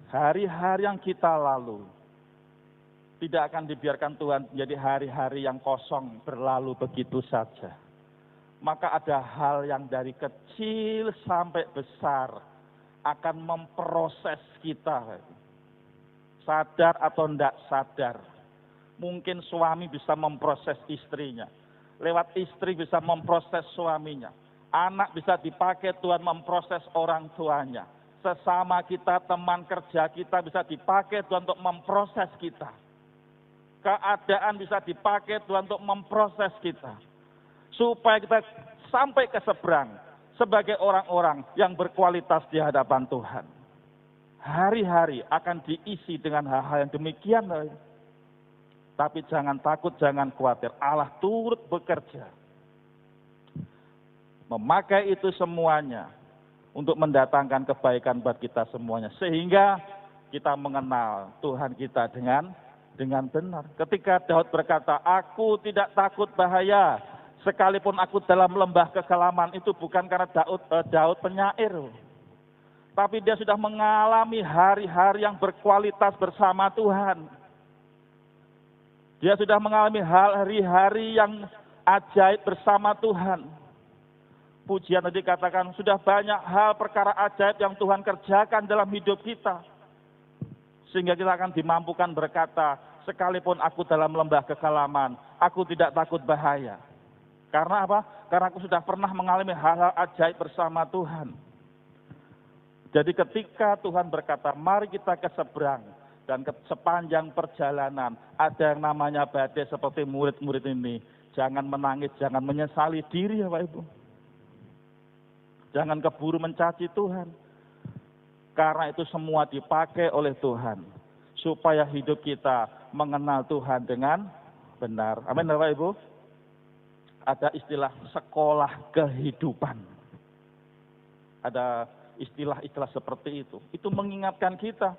Hari-hari yang kita lalui tidak akan dibiarkan Tuhan menjadi hari-hari yang kosong berlalu begitu saja. Maka ada hal yang dari kecil sampai besar akan memproses kita. Sadar atau tidak sadar. Mungkin suami bisa memproses istrinya. Lewat istri bisa memproses suaminya. Anak bisa dipakai Tuhan memproses orang tuanya. Sesama kita, teman kerja kita bisa dipakai Tuhan untuk memproses kita. Keadaan bisa dipakai Tuhan untuk memproses kita. Supaya kita sampai ke seberang sebagai orang-orang yang berkualitas di hadapan Tuhan. hari-hari akan diisi dengan hal-hal yang demikian. Tapi jangan takut, jangan khawatir. Allah turut bekerja. Memakai itu semuanya untuk mendatangkan kebaikan buat kita semuanya. Sehingga kita mengenal Tuhan kita dengan benar. Ketika Daud berkata, aku tidak takut bahaya, sekalipun aku dalam lembah kekelaman, itu bukan karena Daud penyair. Tapi dia sudah mengalami hari-hari yang berkualitas bersama Tuhan. Dia sudah mengalami hari-hari yang ajaib bersama Tuhan. Pujian tadi katakan, sudah banyak hal perkara ajaib yang Tuhan kerjakan dalam hidup kita. Sehingga kita akan dimampukan berkata, sekalipun aku dalam lembah kekelaman, aku tidak takut bahaya. Karena apa? Karena aku sudah pernah mengalami hal-hal ajaib bersama Tuhan. Jadi ketika Tuhan berkata, mari kita ke seberang, dan sepanjang perjalanan ada yang namanya badai seperti murid-murid ini. Jangan menangis, jangan menyesali diri ya Pak Ibu. Jangan keburu mencaci Tuhan. Karena itu semua dipakai oleh Tuhan. Supaya hidup kita mengenal Tuhan dengan benar. Amin Bapak Ibu. Ada istilah sekolah kehidupan. Ada istilah-istilah seperti itu. Itu mengingatkan kita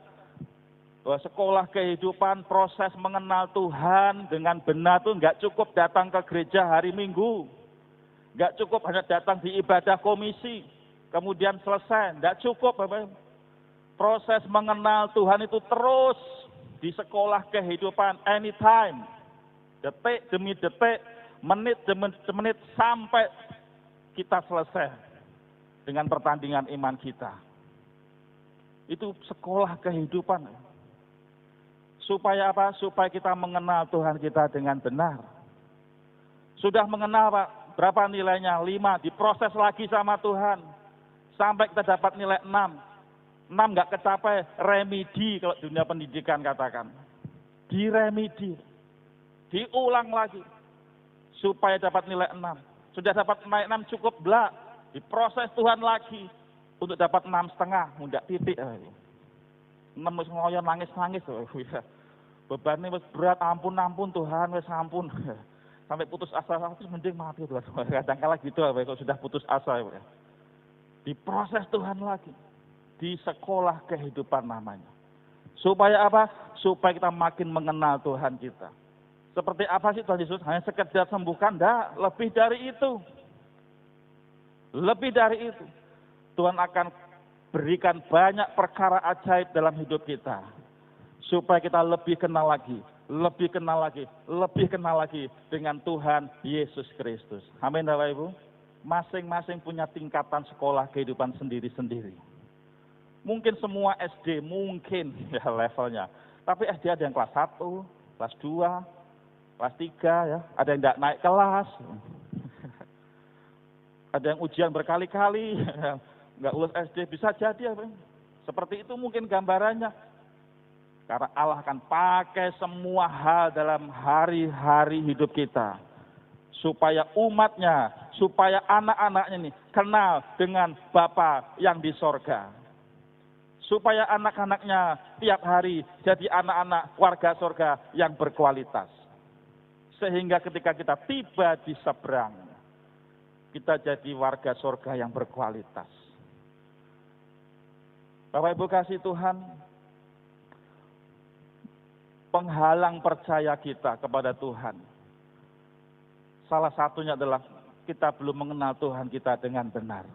bahwa sekolah kehidupan, proses mengenal Tuhan dengan benar itu nggak cukup datang ke gereja hari Minggu. Nggak cukup hanya datang di ibadah komisi, kemudian selesai. Nggak cukup, Bapak. Proses mengenal Tuhan itu terus di sekolah kehidupan, anytime. Detik demi detik, menit demi menit, sampai kita selesai dengan pertandingan iman kita. Itu sekolah kehidupan. Supaya apa? Supaya kita mengenal Tuhan kita dengan benar. Sudah mengenal Pak, berapa nilainya? 5, diproses lagi sama Tuhan. Sampai kita dapat nilai 6. 6 nggak kecapai, remedi kalau dunia pendidikan katakan. Diremedi. Diulang lagi. Supaya dapat nilai 6. Sudah dapat nilai 6 cukup belak. Diproses Tuhan lagi untuk dapat 6,5, mundak titik. 6 ngoyon nangis-nangis. Bebannya berat, ampun Tuhan, wis ampun. Sampai putus asa, terus mending mati Tuhan. Kadang-kala gitu kalau sudah putus asa. Diproses Tuhan lagi. Di sekolah kehidupan namanya. Supaya apa? Supaya kita makin mengenal Tuhan kita. Seperti apa sih Tuhan Yesus? Hanya sekedar sembuhkan? Enggak, lebih dari itu. Lebih dari itu, Tuhan akan berikan banyak perkara ajaib dalam hidup kita. Supaya kita lebih kenal lagi, lebih kenal lagi, lebih kenal lagi dengan Tuhan Yesus Kristus. Amin Bapak Ibu. Masing-masing punya tingkatan sekolah kehidupan sendiri-sendiri. Mungkin semua SD, mungkin ya levelnya. Tapi SD ada yang kelas 1, kelas 2, kelas 3 ya. Ada yang tidak naik kelas. Ada yang ujian berkali-kali, nggak lulus SD, bisa jadi apa? Seperti itu mungkin gambarannya. Karena Allah akan pakai semua hal dalam hari-hari hidup kita. Supaya umatnya, supaya anak-anaknya ini kenal dengan Bapa yang di sorga. Supaya anak-anaknya tiap hari jadi anak-anak warga sorga yang berkualitas. Sehingga ketika kita tiba di seberang, kita jadi warga surga yang berkualitas. Bapak Ibu kasih Tuhan, penghalang percaya kita kepada Tuhan. Salah satunya adalah kita belum mengenal Tuhan kita dengan benar.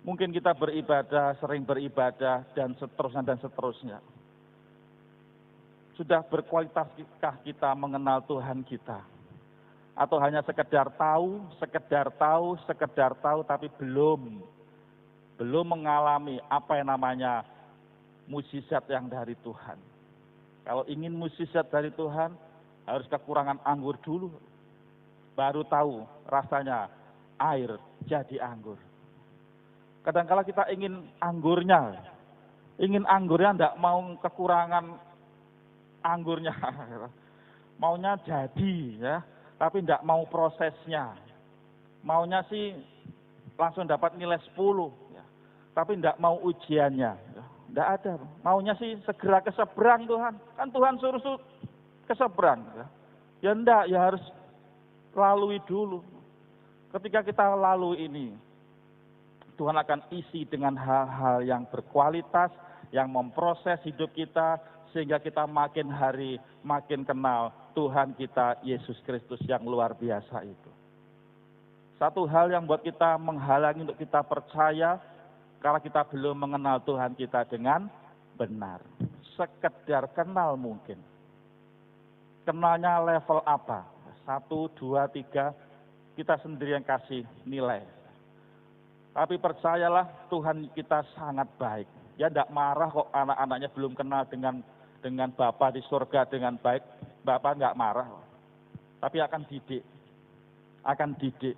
Mungkin kita beribadah, sering beribadah, dan seterusnya. Sudah berkualitaskah kita mengenal Tuhan kita? Atau hanya sekedar tahu, tapi belum mengalami apa yang namanya mukjizat yang dari Tuhan. Kalau ingin mukjizat dari Tuhan, harus kekurangan anggur dulu. Baru tahu rasanya air jadi anggur. Kadang-kala kita ingin anggurnya enggak mau kekurangan anggurnya. Maunya jadi ya. Tapi tidak mau prosesnya. Maunya sih langsung dapat nilai 10. Ya. Tapi tidak mau ujiannya. Ya. Tidak ada. Maunya sih segera ke seberang Tuhan. Kan Tuhan suruh ke seberang. Ya enggak, ya harus lalui dulu. Ketika kita lalui ini, Tuhan akan isi dengan hal-hal yang berkualitas, yang memproses hidup kita, sehingga kita makin hari makin kenal Tuhan kita Yesus Kristus yang luar biasa itu. Satu hal yang buat kita menghalangi untuk kita percaya, karena kita belum mengenal Tuhan kita dengan benar. Sekedar kenal mungkin. Kenalnya level apa? 1, 2, 3, kita sendiri yang kasih nilai. Tapi percayalah Tuhan kita sangat baik. Ya tidak marah kok anak-anaknya belum kenal dengan Bapa di surga dengan baik. Bapa nggak marah. Tapi akan didik. Akan didik.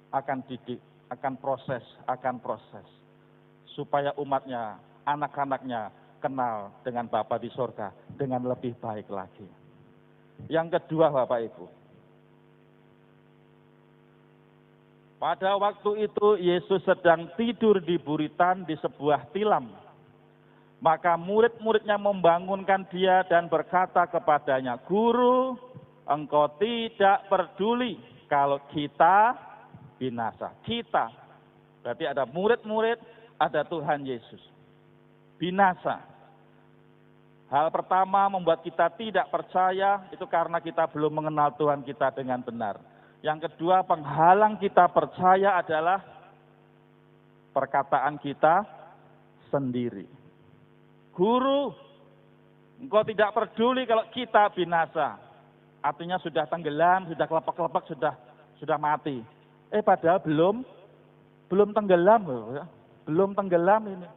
Akan didik. Akan proses. Supaya umatnya, anak-anaknya kenal dengan Bapa di surga dengan lebih baik lagi. Yang kedua Bapak Ibu. Pada waktu itu Yesus sedang tidur di buritan di sebuah tilam. Maka murid-muridnya membangunkan dia dan berkata kepadanya, "Guru, engkau tidak peduli kalau kita binasa." Kita, berarti ada murid-murid, ada Tuhan Yesus. Binasa. Hal pertama membuat kita tidak percaya, itu karena kita belum mengenal Tuhan kita dengan benar. Yang kedua, penghalang kita percaya adalah perkataan kita sendiri. Guru, engkau tidak peduli kalau kita binasa. Artinya sudah tenggelam, sudah kelepek-kelepek, sudah mati. Padahal belum tenggelam loh ya. Belum tenggelam ini.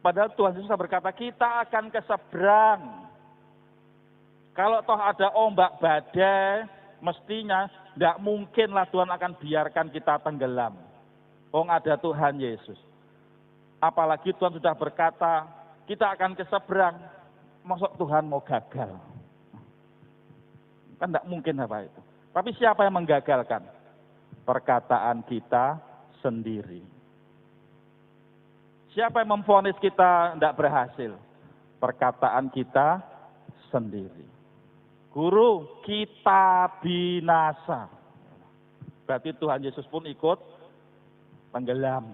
Padahal Tuhan Yesus berkata, kita akan ke seberang. Kalau toh ada ombak badai, mestinya tidak mungkinlah Tuhan akan biarkan kita tenggelam. Ada Tuhan Yesus. Apalagi Tuhan sudah berkata, kita akan ke seberang. Maksud Tuhan mau gagal? Kan tidak mungkin apa itu. Tapi siapa yang menggagalkan? Perkataan kita sendiri. Siapa yang memvonis kita tidak berhasil? Perkataan kita sendiri. Guru, kita binasa. Berarti Tuhan Yesus pun ikut tenggelam.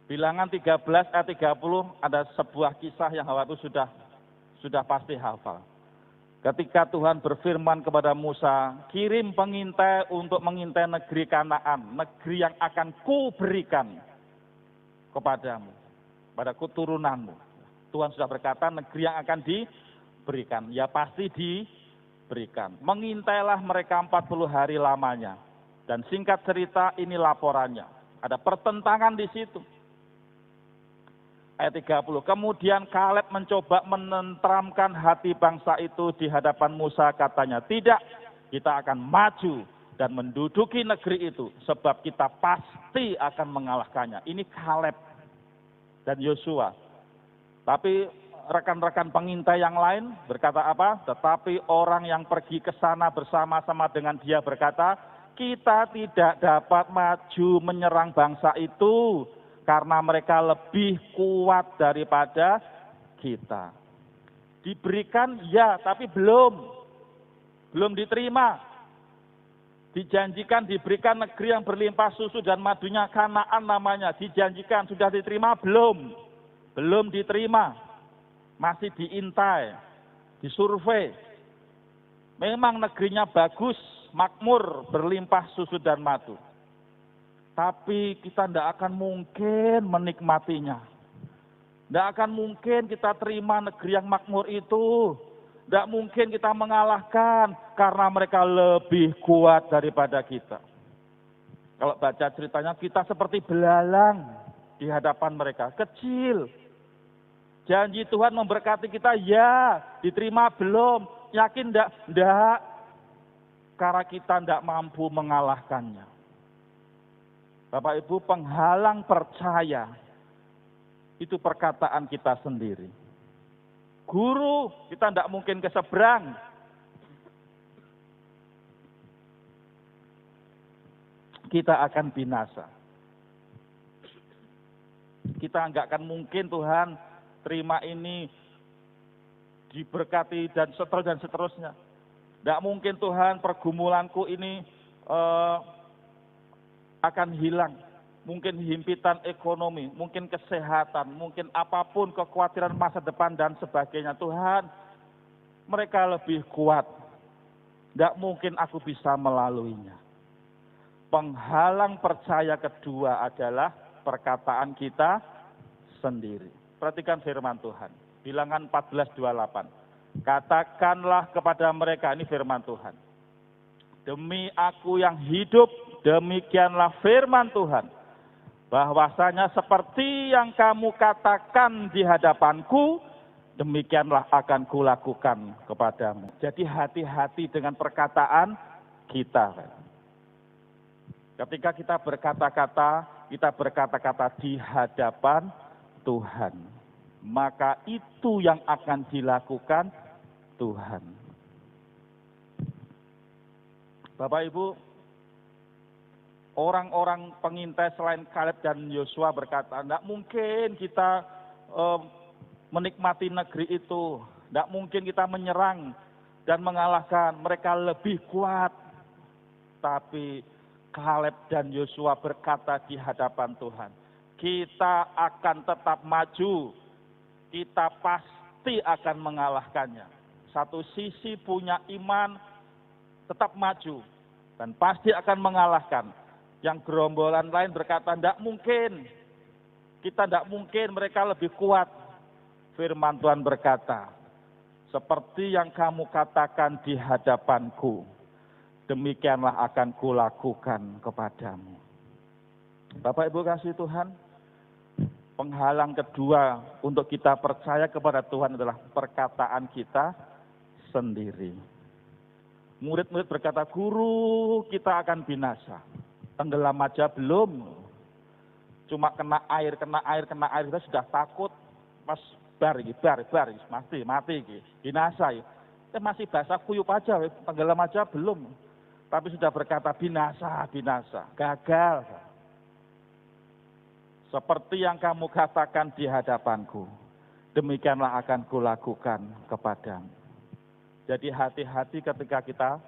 Bilangan 13 ayat 30 ada sebuah kisah yang Bapak Ibu sudah pasti hafal. Ketika Tuhan berfirman kepada Musa, kirim pengintai untuk mengintai negeri Kanaan, negeri yang akan kuberikan kepadamu, pada keturunanmu. Tuhan sudah berkata negeri yang akan diberikan, ya pasti diberikan. Mengintailah mereka 40 hari lamanya. Dan singkat cerita ini laporannya. Ada pertentangan di situ. Ayat 30, kemudian Kaleb mencoba menenteramkan hati bangsa itu di hadapan Musa, katanya, tidak, kita akan maju dan menduduki negeri itu, sebab kita pasti akan mengalahkannya. Ini Kaleb dan Yosua. Tapi rekan-rekan pengintai yang lain berkata apa? Tetapi orang yang pergi ke sana bersama-sama dengan dia berkata, kita tidak dapat maju menyerang bangsa itu, karena mereka lebih kuat daripada kita. Diberikan ya, tapi belum diterima. Dijanjikan diberikan negeri yang berlimpah susu dan madunya, Kanaan namanya. Dijanjikan, sudah diterima? Belum diterima. Masih diintai, disurvei. Memang negerinya bagus, makmur, berlimpah susu dan madu. Tapi kita tidak akan mungkin menikmatinya. Tidak akan mungkin kita terima negeri yang makmur itu. Tidak mungkin kita mengalahkan karena mereka lebih kuat daripada kita. Kalau baca ceritanya kita seperti belalang di hadapan mereka. Kecil. Janji Tuhan memberkati kita, ya. Diterima belum? Yakin tidak? Tidak. Karena kita tidak mampu mengalahkannya. Bapak Ibu, penghalang percaya itu perkataan kita sendiri. Guru, kita tidak mungkin ke seberang. Kita akan binasa. Kita nggak akan mungkin Tuhan terima ini diberkati dan seterusnya. Nggak mungkin Tuhan pergumulanku ini akan hilang. Mungkin himpitan ekonomi, mungkin kesehatan, mungkin apapun kekhawatiran masa depan dan sebagainya. Tuhan, mereka lebih kuat. Nggak mungkin aku bisa melaluinya. Penghalang percaya kedua adalah perkataan kita sendiri. Perhatikan firman Tuhan. Bilangan 14:28. Katakanlah kepada mereka, ini firman Tuhan. Demi aku yang hidup, demikianlah firman Tuhan. Bahwasanya seperti yang kamu katakan di hadapanku, demikianlah akan kulakukan kepadamu. Jadi hati-hati dengan perkataan kita. Ketika kita berkata-kata di hadapan Tuhan, maka itu yang akan dilakukan Tuhan. Bapak Ibu, orang-orang pengintai selain Kaleb dan Yosua berkata, tidak mungkin kita menikmati negeri itu, tidak mungkin kita menyerang dan mengalahkan, mereka lebih kuat. Tapi Kaleb dan Yosua berkata di hadapan Tuhan, kita akan tetap maju, kita pasti akan mengalahkannya. Satu sisi punya iman, tetap maju, dan pasti akan mengalahkan. Yang gerombolan lain berkata, tidak mungkin, kita tidak mungkin, mereka lebih kuat. Firman Tuhan berkata, seperti yang kamu katakan di hadapanku, demikianlah akan kulakukan kepadamu. Bapak Ibu kasih Tuhan, penghalang kedua untuk kita percaya kepada Tuhan adalah perkataan kita sendiri. Murid-murid berkata, guru kita akan binasa. Tenggelam aja belum. Cuma kena air kita sudah takut. Pas bar, mati, binasa. Masih basah kuyup aja, tenggelam aja belum. Tapi sudah berkata binasa, gagal. Seperti yang kamu katakan di hadapanku, demikianlah akan kulakukan kepadamu. Jadi hati-hati ketika kita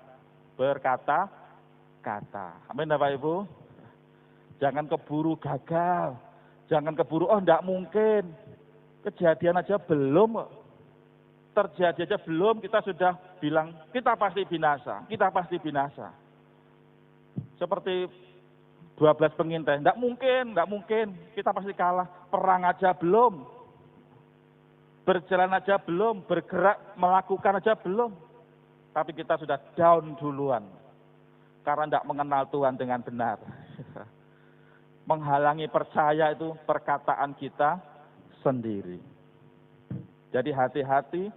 berkata-kata. Amin Bapak Ibu. Jangan keburu gagal. Jangan keburu, enggak mungkin. Kejadian aja belum. Terjadi aja belum, kita sudah bilang, kita pasti binasa. Seperti 12 pengintai, enggak mungkin. Kita pasti kalah. Perang aja belum. Berjalan aja belum, bergerak, melakukan aja belum. Tapi kita sudah down duluan. Karena tidak mengenal Tuhan dengan benar. Menghalangi percaya itu perkataan kita sendiri. Jadi hati-hati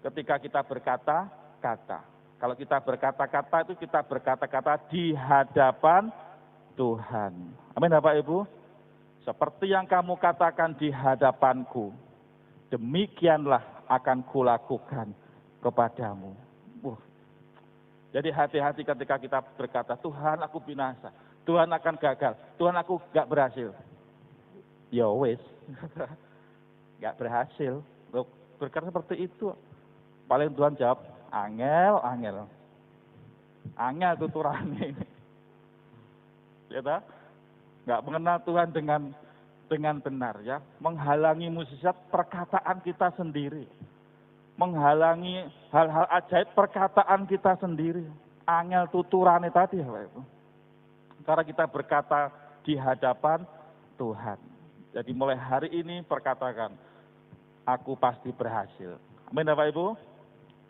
ketika kita berkata-kata. Kalau kita berkata-kata itu kita berkata-kata di hadapan Tuhan. Amin Bapak Ibu. Seperti yang kamu katakan di hadapanku, demikianlah akan kulakukan kepadamu. Jadi hati-hati ketika kita berkata, Tuhan aku binasa, Tuhan akan gagal, Tuhan aku gak berhasil. Ya wis, gak berhasil. Loh, berkata seperti itu. Paling Tuhan jawab, angel tuturane ini. Ya tak? Gak mengenal Tuhan dengan benar ya, menghalangi mukjizat perkataan kita sendiri, menghalangi hal-hal ajaib perkataan kita sendiri, angel tuturane tadi ya Pak Ibu. Karena kita berkata di hadapan Tuhan. Jadi mulai hari ini perkatakan, aku pasti berhasil. Amin Bapak Ibu.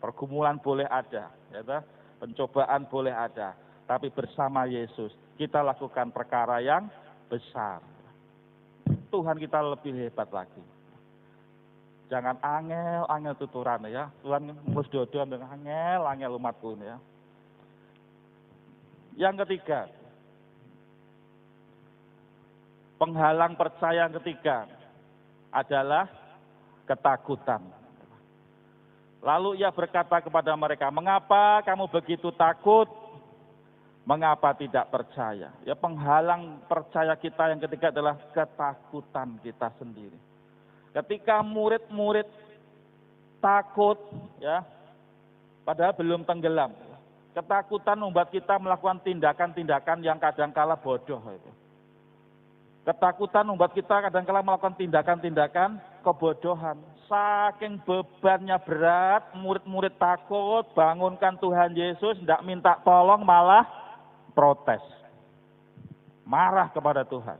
Pergumulan boleh ada, ya tak? Pencobaan boleh ada, tapi bersama Yesus kita lakukan perkara yang besar. Tuhan kita lebih hebat lagi. Jangan angel tuturan ya. Tuhan mus dodo dengan angel umatku ya. Yang ketiga, penghalang percaya yang ketiga adalah ketakutan. Lalu ia berkata kepada mereka, mengapa kamu begitu takut? Mengapa tidak percaya? Ya penghalang percaya kita yang ketiga adalah ketakutan kita sendiri. Ketika murid-murid takut, ya, padahal belum tenggelam. Ketakutan membuat kita melakukan tindakan-tindakan yang kadangkala bodoh. Ketakutan membuat kita kadangkala melakukan tindakan-tindakan kebodohan. Saking bebannya berat, murid-murid takut, bangunkan Tuhan Yesus, tidak minta tolong, malah protes. Marah kepada Tuhan.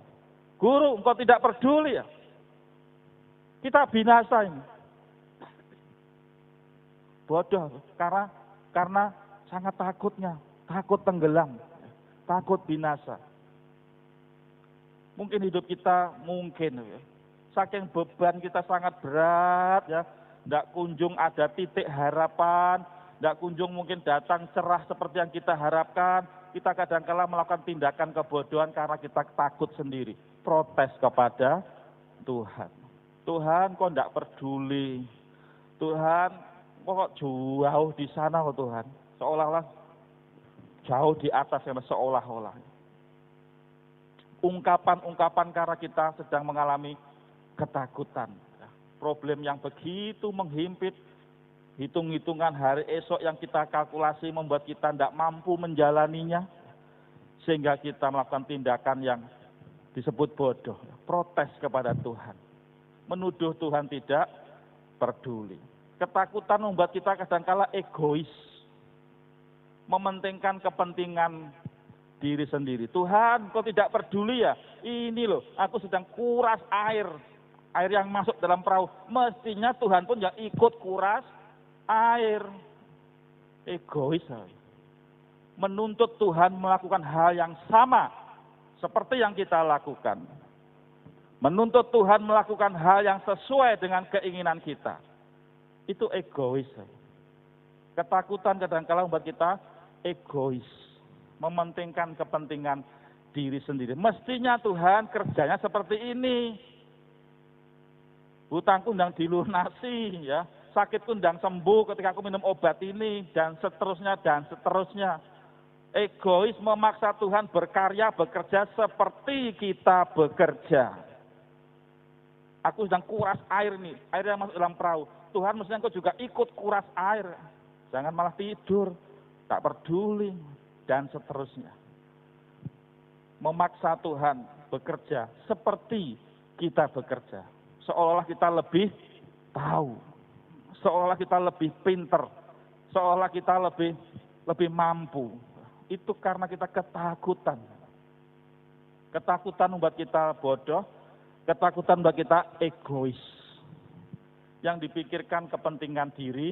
Guru, engkau tidak peduli ya? Kita binasa ini. Bodoh, karena sangat takutnya, takut tenggelam, takut binasa. Mungkin hidup kita ya. Saking beban kita sangat berat ya, tidak kunjung ada titik harapan, tidak kunjung mungkin datang cerah seperti yang kita harapkan. Kita kadang-kala melakukan tindakan kebodohan karena kita takut sendiri, protes kepada Tuhan. Tuhan kok tidak peduli, Tuhan kok jauh di sana kok Tuhan, seolah-olah jauh di atas yang seolah-olah. Ungkapan-ungkapan karena kita sedang mengalami ketakutan. Problem yang begitu menghimpit, hitung-hitungan hari esok yang kita kalkulasi membuat kita tidak mampu menjalaninya. Sehingga kita melakukan tindakan yang disebut bodoh. Protes kepada Tuhan. Menuduh Tuhan tidak peduli. Ketakutan membuat kita kadangkala egois. Mementingkan kepentingan diri sendiri. Tuhan, kau tidak peduli ya? Ini loh, aku sedang kuras air yang masuk dalam perahu. Mestinya Tuhan pun yang ikut kuras air. Egois. Menuntut Tuhan melakukan hal yang sama seperti yang kita lakukan. Menuntut Tuhan melakukan hal yang sesuai dengan keinginan kita. Itu egois. Ketakutan kadang-kala membuat kita egois. Mementingkan kepentingan diri sendiri. Mestinya Tuhan kerjanya seperti ini. Hutangku ndang dilunasi ya. Sakitku ndang sembuh ketika aku minum obat ini. Dan seterusnya, dan seterusnya. Egois memaksa Tuhan berkarya, bekerja seperti kita bekerja. Aku sedang kuras air nih, air yang masuk dalam perahu. Tuhan mestinya engkau juga ikut kuras air. Jangan malah tidur, tak peduli, dan seterusnya. Memaksa Tuhan bekerja seperti kita bekerja. Seolah-olah kita lebih tahu. Seolah-olah kita lebih pinter. Seolah kita lebih mampu. Itu karena kita ketakutan. Ketakutan membuat kita bodoh. Ketakutan membuat kita egois. Yang dipikirkan kepentingan diri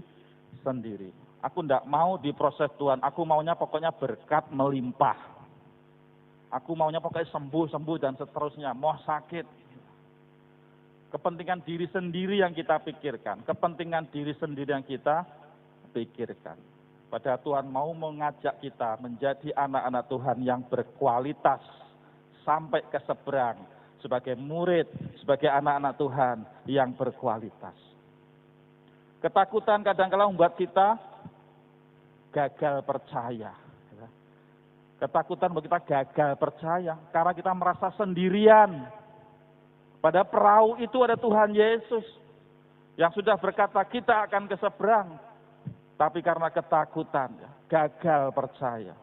sendiri. Aku tidak mau diproses Tuhan, aku maunya pokoknya berkat melimpah. Aku maunya pokoknya sembuh dan seterusnya, mau sakit. Kepentingan diri sendiri yang kita pikirkan, kepentingan diri sendiri yang kita pikirkan. Padahal Tuhan mau mengajak kita menjadi anak-anak Tuhan yang berkualitas sampai ke seberang. Sebagai murid, sebagai anak-anak Tuhan yang berkualitas. Ketakutan kadang-kala membuat kita gagal percaya. Ketakutan bahwa kita gagal percaya karena kita merasa sendirian. Pada perahu itu ada Tuhan Yesus yang sudah berkata kita akan ke seberang. Tapi karena ketakutan gagal percaya.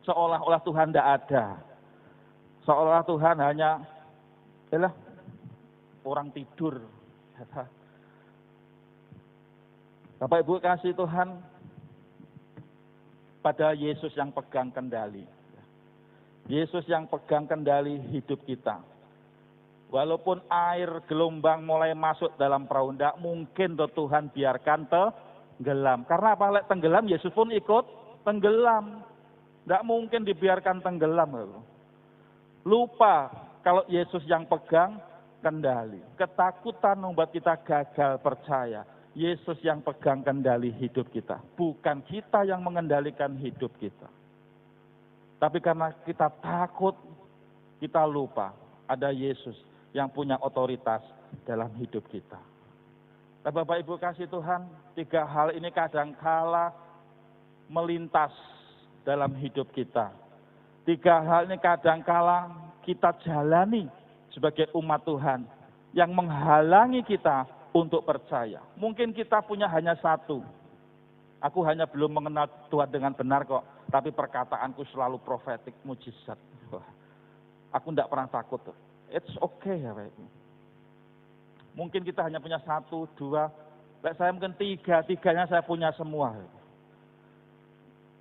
Seolah-olah Tuhan tidak ada. Seolah-olah Tuhan hanya orang tidur. Bapak Ibu kasih Tuhan, pada Yesus yang pegang kendali. Yesus yang pegang kendali hidup kita. Walaupun air gelombang mulai masuk dalam perahu, tidak mungkin Tuhan biarkan tenggelam. Karena apa? Lek tenggelam, Yesus pun ikut tenggelam. Tidak mungkin dibiarkan tenggelam. Lupa kalau Yesus yang pegang kendali. Ketakutan membuat kita gagal percaya. Yesus yang pegang kendali hidup kita. Bukan kita yang mengendalikan hidup kita. Tapi karena kita takut, kita lupa ada Yesus yang punya otoritas dalam hidup kita. Nah, Bapak Ibu kasih Tuhan, 3 hal ini kadangkala melintas dalam hidup kita. 3 hal ini kadangkala kita jalani sebagai umat Tuhan yang menghalangi kita untuk percaya. Mungkin kita punya hanya satu. Aku hanya belum mengenal Tuhan dengan benar kok, tapi perkataanku selalu profetik, mujizat. Wah, aku tidak pernah takut. It's okay ya Pak Ibu. Mungkin kita hanya punya 1, 2, saya mungkin 3, 3-nya saya punya semua.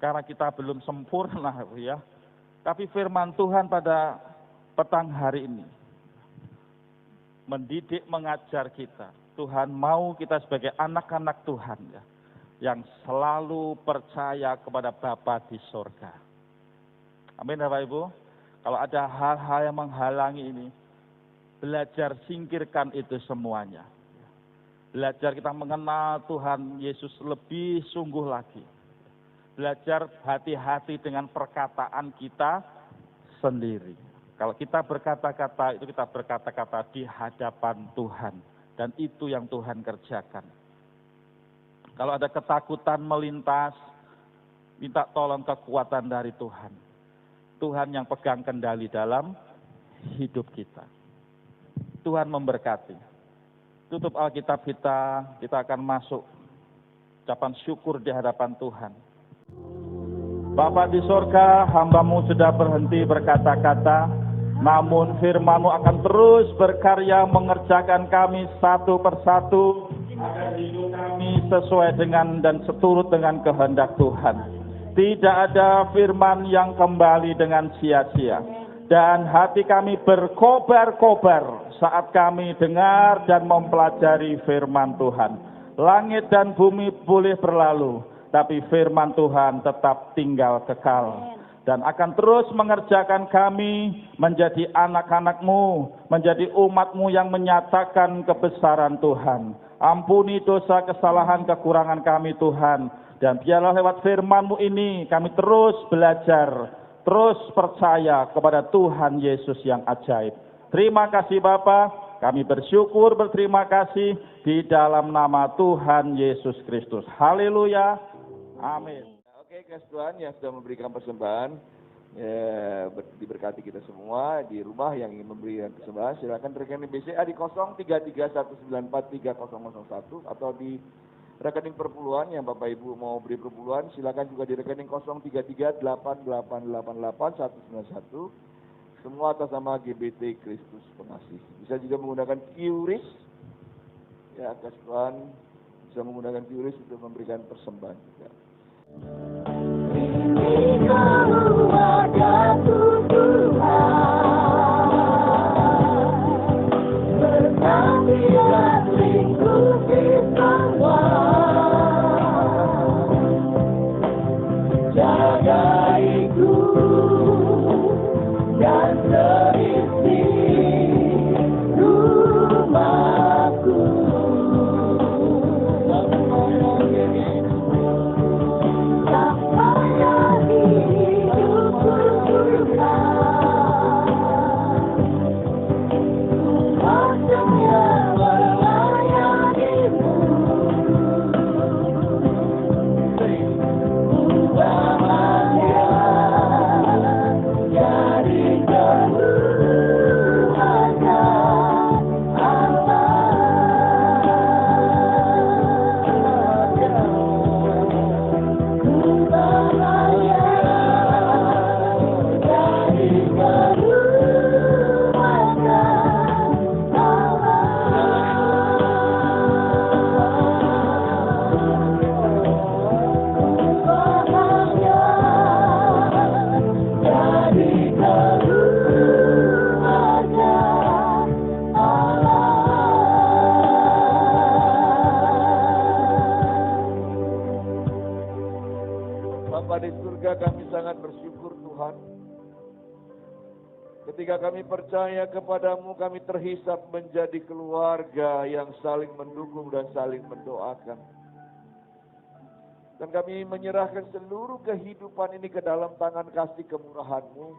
Karena kita belum sempurna ya. Tapi firman Tuhan pada petang hari ini mendidik, mengajar kita. Tuhan mau kita sebagai anak-anak Tuhan ya, yang selalu percaya kepada Bapa di sorga. Amin Bapak Ibu. Kalau ada hal-hal yang menghalangi ini, belajar singkirkan itu semuanya. Belajar kita mengenal Tuhan Yesus lebih sungguh lagi. Belajar hati-hati dengan perkataan kita sendiri. Kalau kita berkata-kata, itu kita berkata-kata di hadapan Tuhan. Dan itu yang Tuhan kerjakan. Kalau ada ketakutan melintas, minta tolong kekuatan dari Tuhan. Tuhan yang pegang kendali dalam hidup kita. Tuhan memberkati. Tutup Alkitab kita akan masuk ucapan syukur di hadapan Tuhan. Bapa di sorga, hamba-Mu sudah berhenti berkata-kata, namun firman-Mu akan terus berkarya mengerjakan kami satu persatu, agar hidup kami sesuai dengan dan seturut dengan kehendak Tuhan. Tidak ada firman yang kembali dengan sia-sia. Dan hati kami berkobar-kobar saat kami dengar dan mempelajari firman Tuhan. Langit dan bumi boleh berlalu, tapi firman Tuhan tetap tinggal kekal. Dan akan terus mengerjakan kami menjadi anak-anak-Mu, menjadi umat-Mu yang menyatakan kebesaran Tuhan. Ampuni dosa, kesalahan, kekurangan kami Tuhan. Dan biarlah lewat firman-Mu ini kami terus belajar, terus percaya kepada Tuhan Yesus yang ajaib. Terima kasih Bapa, kami bersyukur, berterima kasih di dalam nama Tuhan Yesus Kristus. Haleluya, amin. Oke, kasih Tuhan yang sudah memberikan persembahan, diberkati kita semua di rumah yang ingin memberikan persembahan, silakan rekening BCA di 0331943001 atau di rekening perpuluhan yang Bapak Ibu mau beri perpuluhan, silakan juga di rekening 0338888191, semua atas nama GBT Kristus Pengasih. Bisa juga menggunakan QRIS, ya kasih Tuhan bisa menggunakan QRIS untuk memberikan persembahan juga. Ketika kami percaya kepadamu, kami terhisap menjadi keluarga yang saling mendukung dan saling mendoakan. Dan kami menyerahkan seluruh kehidupan ini ke dalam tangan kasih kemurahan-Mu.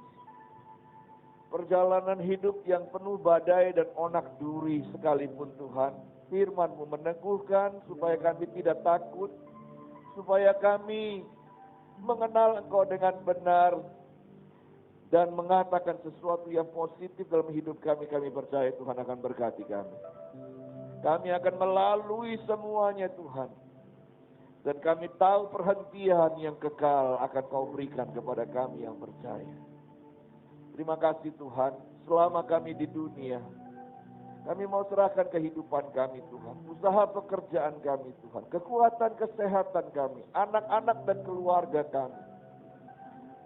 Perjalanan hidup yang penuh badai dan onak duri sekalipun Tuhan, firman-Mu meneguhkan supaya kami tidak takut, supaya kami mengenal Engkau dengan benar, dan mengatakan sesuatu yang positif dalam hidup kami, kami percaya Tuhan akan berkati kami. Kami akan melalui semuanya Tuhan. Dan kami tahu perhentian yang kekal akan Kau berikan kepada kami yang percaya. Terima kasih Tuhan, selama kami di dunia, kami mau serahkan kehidupan kami Tuhan, usaha pekerjaan kami Tuhan, kekuatan kesehatan kami, anak-anak dan keluarga kami.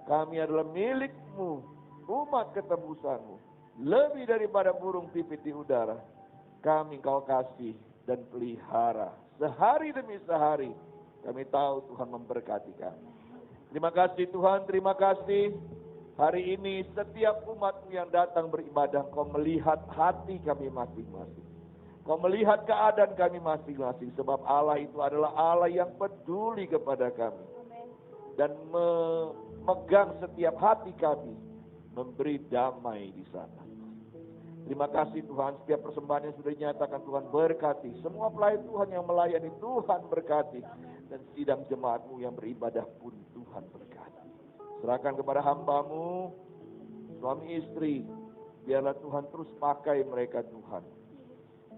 Kami adalah milik-Mu, umat ketebusan-Mu, lebih daripada burung pipit di udara. Kami Kau kasih dan pelihara sehari demi sehari. Kami tahu Tuhan memberkati kami. Terima kasih Tuhan, terima kasih. Hari ini setiap umat-Mu yang datang beribadah, Kau melihat hati kami masing-masing. Kau melihat keadaan kami masing-masing. Sebab Allah itu adalah Allah yang peduli kepada kami. Dan memegang setiap hati kami. Memberi damai di sana. Terima kasih Tuhan, setiap persembahan yang sudah dinyatakan Tuhan berkati. Semua pelayan Tuhan yang melayani Tuhan berkati. Dan sidang jemaat-Mu yang beribadah pun Tuhan berkati. Serahkan kepada hamba-Mu, suami istri, biarlah Tuhan terus pakai mereka Tuhan.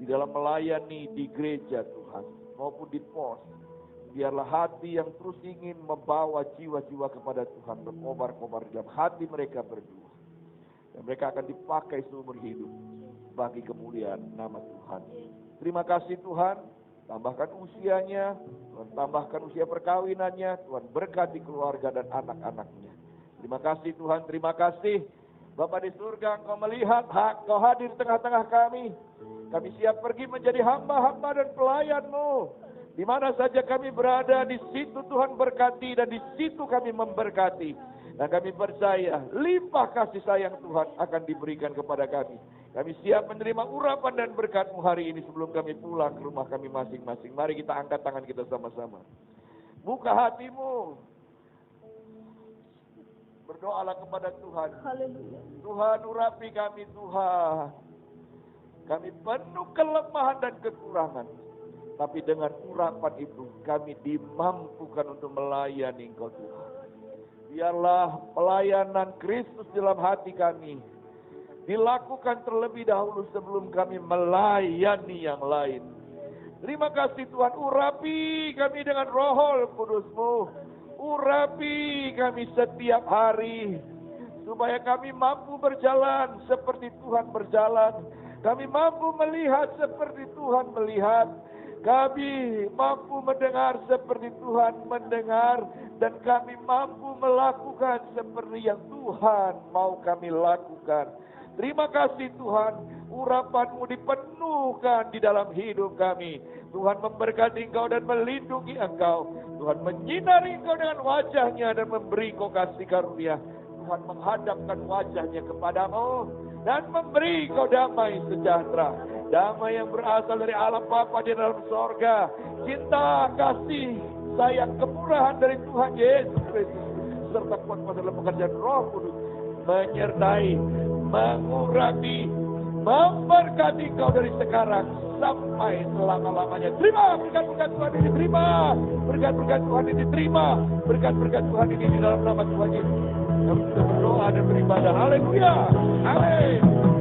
Di dalam melayani di gereja Tuhan, maupun di pos. Biarlah hati yang terus ingin membawa jiwa-jiwa kepada Tuhan berkobar-kobar dalam hati mereka berdua. Dan mereka akan dipakai seumur hidup bagi kemuliaan nama Tuhan. Terima kasih Tuhan. Tambahkan usianya, Tuhan tambahkan usia perkawinannya, Tuhan berkati keluarga dan anak-anaknya. Terima kasih Tuhan, terima kasih. Bapa di surga, Engkau melihat hak, Kau hadir di tengah-tengah kami. Kami siap pergi menjadi hamba-hamba dan pelayan-Mu. Di mana saja kami berada, di situ Tuhan berkati dan di situ kami memberkati. Dan kami percaya, limpah kasih sayang Tuhan akan diberikan kepada kami. Kami siap menerima urapan dan berkat-Mu hari ini sebelum kami pulang ke rumah kami masing-masing. Mari kita angkat tangan kita sama-sama. Buka hatimu. Berdoalah kepada Tuhan. Haleluya. Tuhan urapi kami Tuhan. Kami penuh kelemahan dan kekurangan. Tapi dengan urapan itu kami dimampukan untuk melayani Engkau Tuhan. Biarlah pelayanan Kristus dalam hati kami dilakukan terlebih dahulu sebelum kami melayani yang lain. Terima kasih Tuhan, urapi kami dengan Roh Kudus-Mu. Urapi kami setiap hari. Supaya kami mampu berjalan seperti Tuhan berjalan. Kami mampu melihat seperti Tuhan melihat. Kami mampu mendengar seperti Tuhan mendengar. Dan kami mampu melakukan seperti yang Tuhan mau kami lakukan. Terima kasih Tuhan, urapan-Mu dipenuhkan di dalam hidup kami. Tuhan memberkati Engkau dan melindungi Engkau. Tuhan menyinari Engkau dengan wajah-Nya dan memberi Engkau kasih karunia. Tuhan menghadapkan wajah-Nya kepadamu dan memberi Engkau damai sejahtera. Damai yang berasal dari Allah Bapa di dalam sorga. Cinta, kasih, sayang, kemurahan dari Tuhan Yesus Kristus. Serta kuasa dalam pekerjaan Roh Kudus. Menyertai, mengurapi, memberkati Engkau dari sekarang sampai selama-lamanya. Terima berkat-berkat Tuhan ini, terima berkat-berkat Tuhan ini, terima berkat-berkat Tuhan ini di dalam nama Tuhan Yesus. Kami sudah berdoa dan beribadah. Haleluya. Amin.